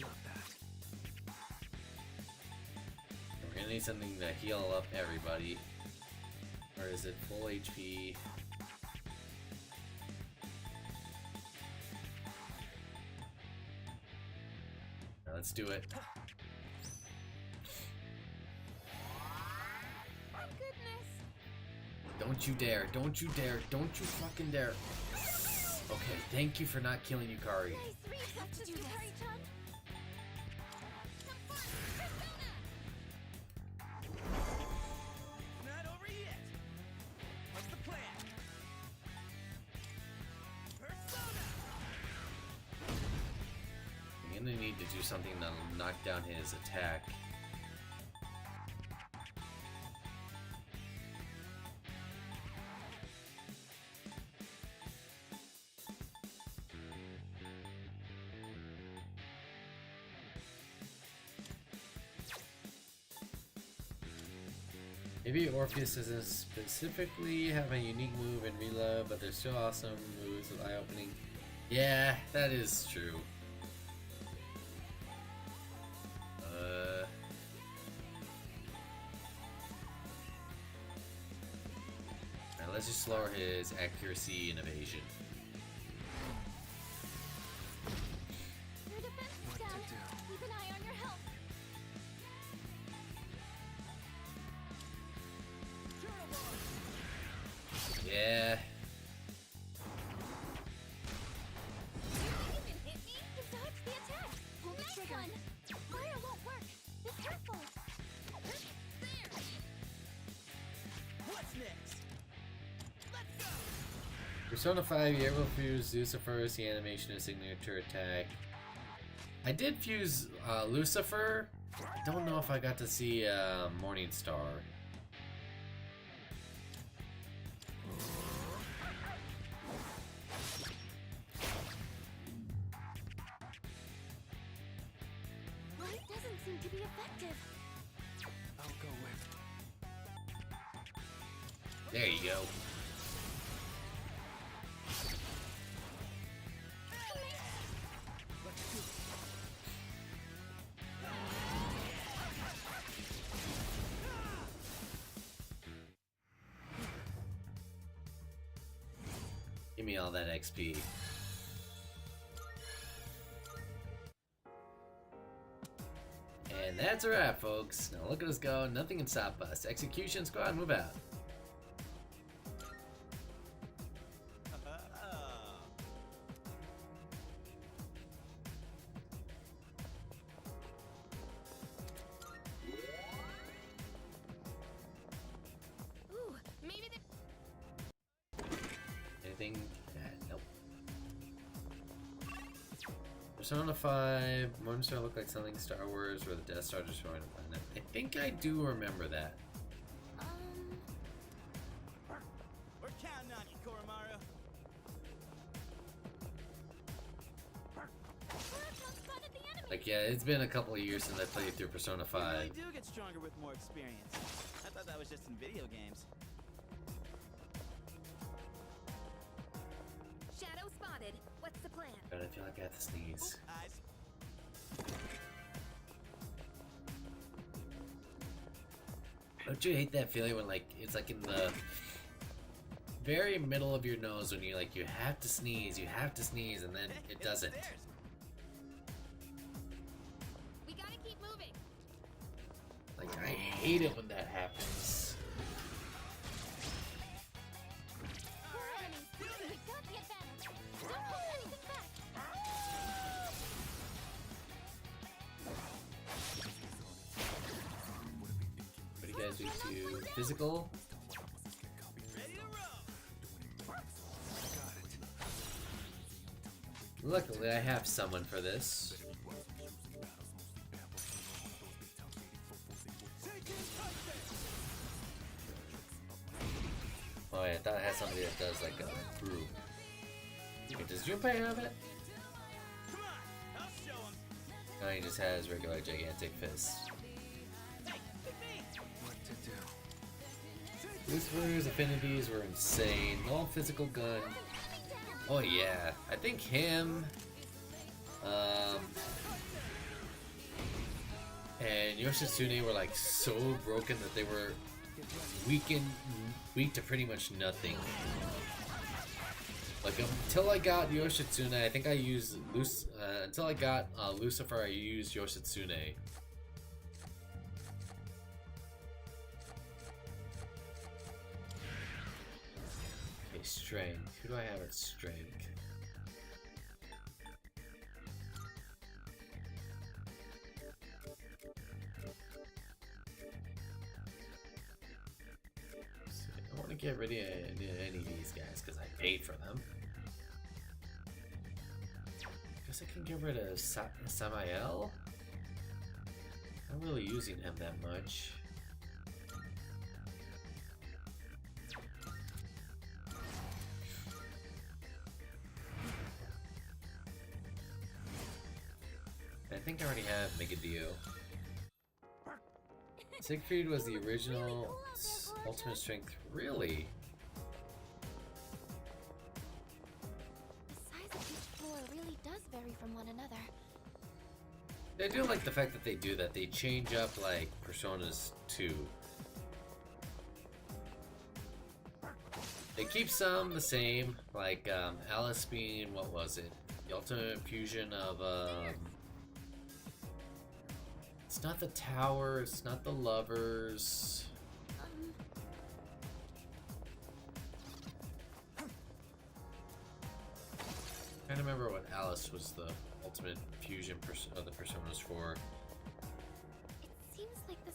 not that. We're gonna need something to heal up everybody. Or is it full HP? Now let's do it. My goodness. Don't you dare. Don't you dare. Don't you fucking dare. Okay, thank you for not killing Yukari. Not over yet. What's the plan? Persona! I'm gonna need to do something that'll knock down his attack. Maybe Orpheus doesn't specifically have a unique move in Reload, but there's still awesome moves with eye opening. Yeah, that is true. Alright, let's just lower his accuracy and evasion. Your defense is down. Keep an eye on your health. Yeah. You can hit me. You dodged the attack. Pull the trigger. Fire won't work. Be careful. There. What's next? Let's go! Persona 5, you able to fuse Lucifer's the animation and signature attack. I did fuse Lucifer. I don't know if I got to see Morning Star. Well, it doesn't seem to be effective. I'll go with. There you go. Give me all that XP. And that's a wrap, folks. Now look at us go. Nothing can stop us. Execution squad, move out. Ooh, maybe the Anything? Nope. Persona 5, Morningstar looked like something Star Wars where the Death Star destroyed a planet. I think I do remember that. We're counting on you, Koromaru. Like, yeah, it's been a couple of years since I played through Persona You 5. really do get stronger with more experience. I thought that was just in video games. shadow spotted. What's the plan? But I feel like I have to sneeze. Eyes. Don't you hate that feeling when, like, it's like in the very middle of your nose when you like, you have to sneeze, and then it doesn't. We gotta keep moving. Like, I hate it when that happens. You got the advantage. Don't hold anything back. What do you guys do to physical? Luckily, I have someone for this. Oh yeah, I thought I had somebody that does like a group. Wait, does Junpei have it? No, he just has regular gigantic fists. What to do? Lucifer's affinities were insane. All physical gun. Oh yeah, I think him, and Yoshitsune were like so broken that they were weak to pretty much nothing. Like until I got Yoshitsune, I think I used until I got Lucifer, I used Yoshitsune. strength. Who do I have at strength? I want to get rid of any of these guys because I paid for them. Guess I can get rid of Samael. Not really using him that much. I think I already have Megadio. Siegfried was the original ultimate strength. Really? The size of each floor really does vary from one another. I do like the fact that they do that. They change up like Personas 2. They keep some the same, like Alice being, what was it? The ultimate fusion of it's not the tower, it's not the lovers. I can't remember what Alice was the ultimate fusion of the Personas for. It seems like this.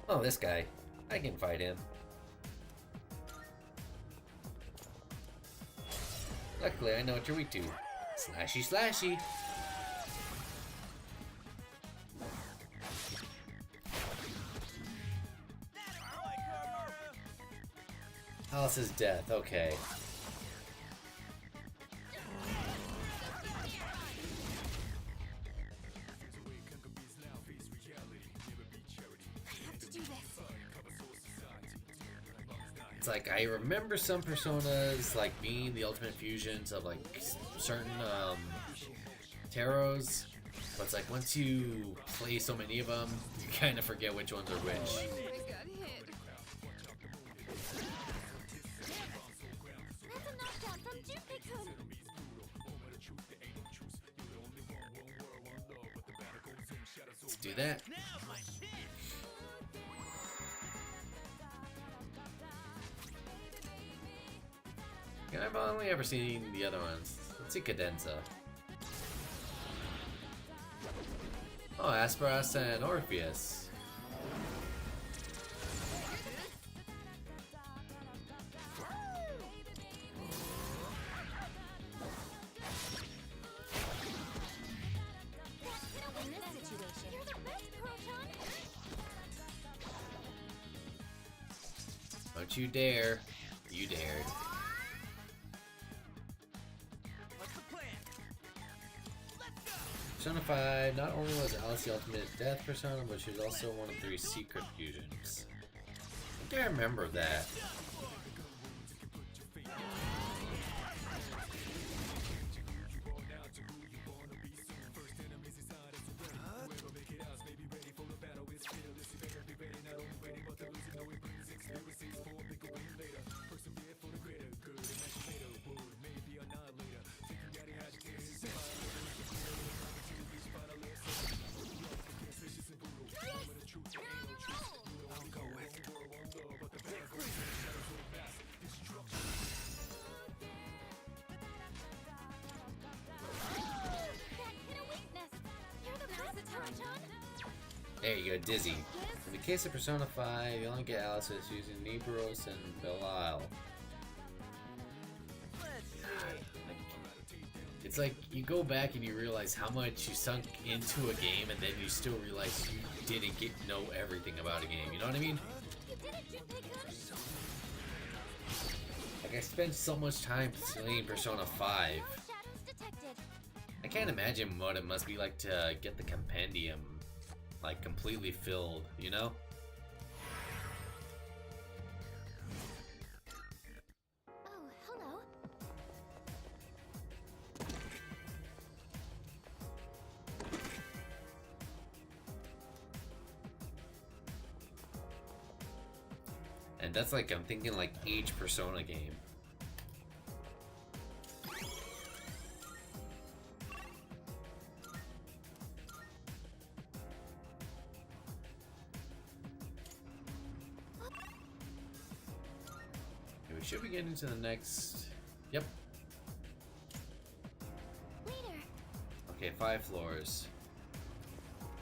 Oh, this guy. I can fight him. Luckily, I know what you're weak to. Slashy, slashy. Alice's death, okay. It's like, I remember some Personas like being the ultimate fusions of like certain tarots, but it's like once you play so many of them, you kind of forget which ones are which. Let's do that. Yeah, I've only ever seen the other ones. Let's see Cadenza. Oh, Asperas and Orpheus. Don't you dare. You dared. Persona 5, not only was Alice the ultimate death persona, but she was also one of 3 secret fusions. I think I remember that. There you go, Dizzy. In the case of Persona 5, you only get Alice using Nibiros and Belial. It's like you go back and you realize how much you sunk into a game, and then you still realize you didn't know everything about a game. You know what I mean? Like, I spent so much time playing Persona 5. I can't imagine what it must be like to get the compendium like completely filled, you know? Oh, hello. And that's like, I'm thinking like each Persona game. should be getting to the next. Yep. Later. Okay, 5 floors.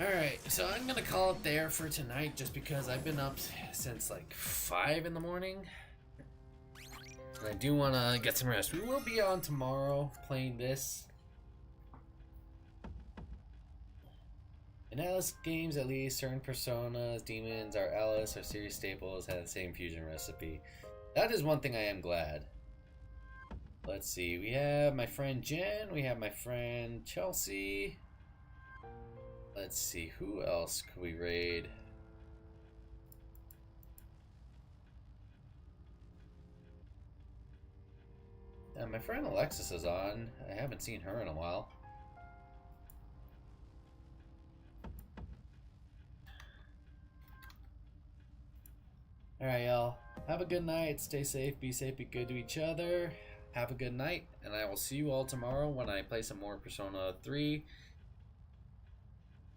Alright, so I'm gonna call it there for tonight just because I've been up since like 5 in the morning. And I do want to get some rest. We will be on tomorrow playing this. In Alice games, at least, certain personas, demons, our Alice, our series staples have the same fusion recipe. That is one thing I am glad. Let's see, we have my friend Jen, we have my friend Chelsea. Let's see, who else could we raid? My friend Alexis is on. I haven't seen her in a while. Alright, y'all. Have a good night. Stay safe, be good to each other. Have a good night, and I will see you all tomorrow when I play some more Persona 3.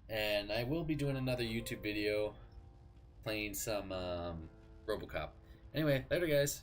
And I will be doing another YouTube video playing some RoboCop. Anyway, later guys.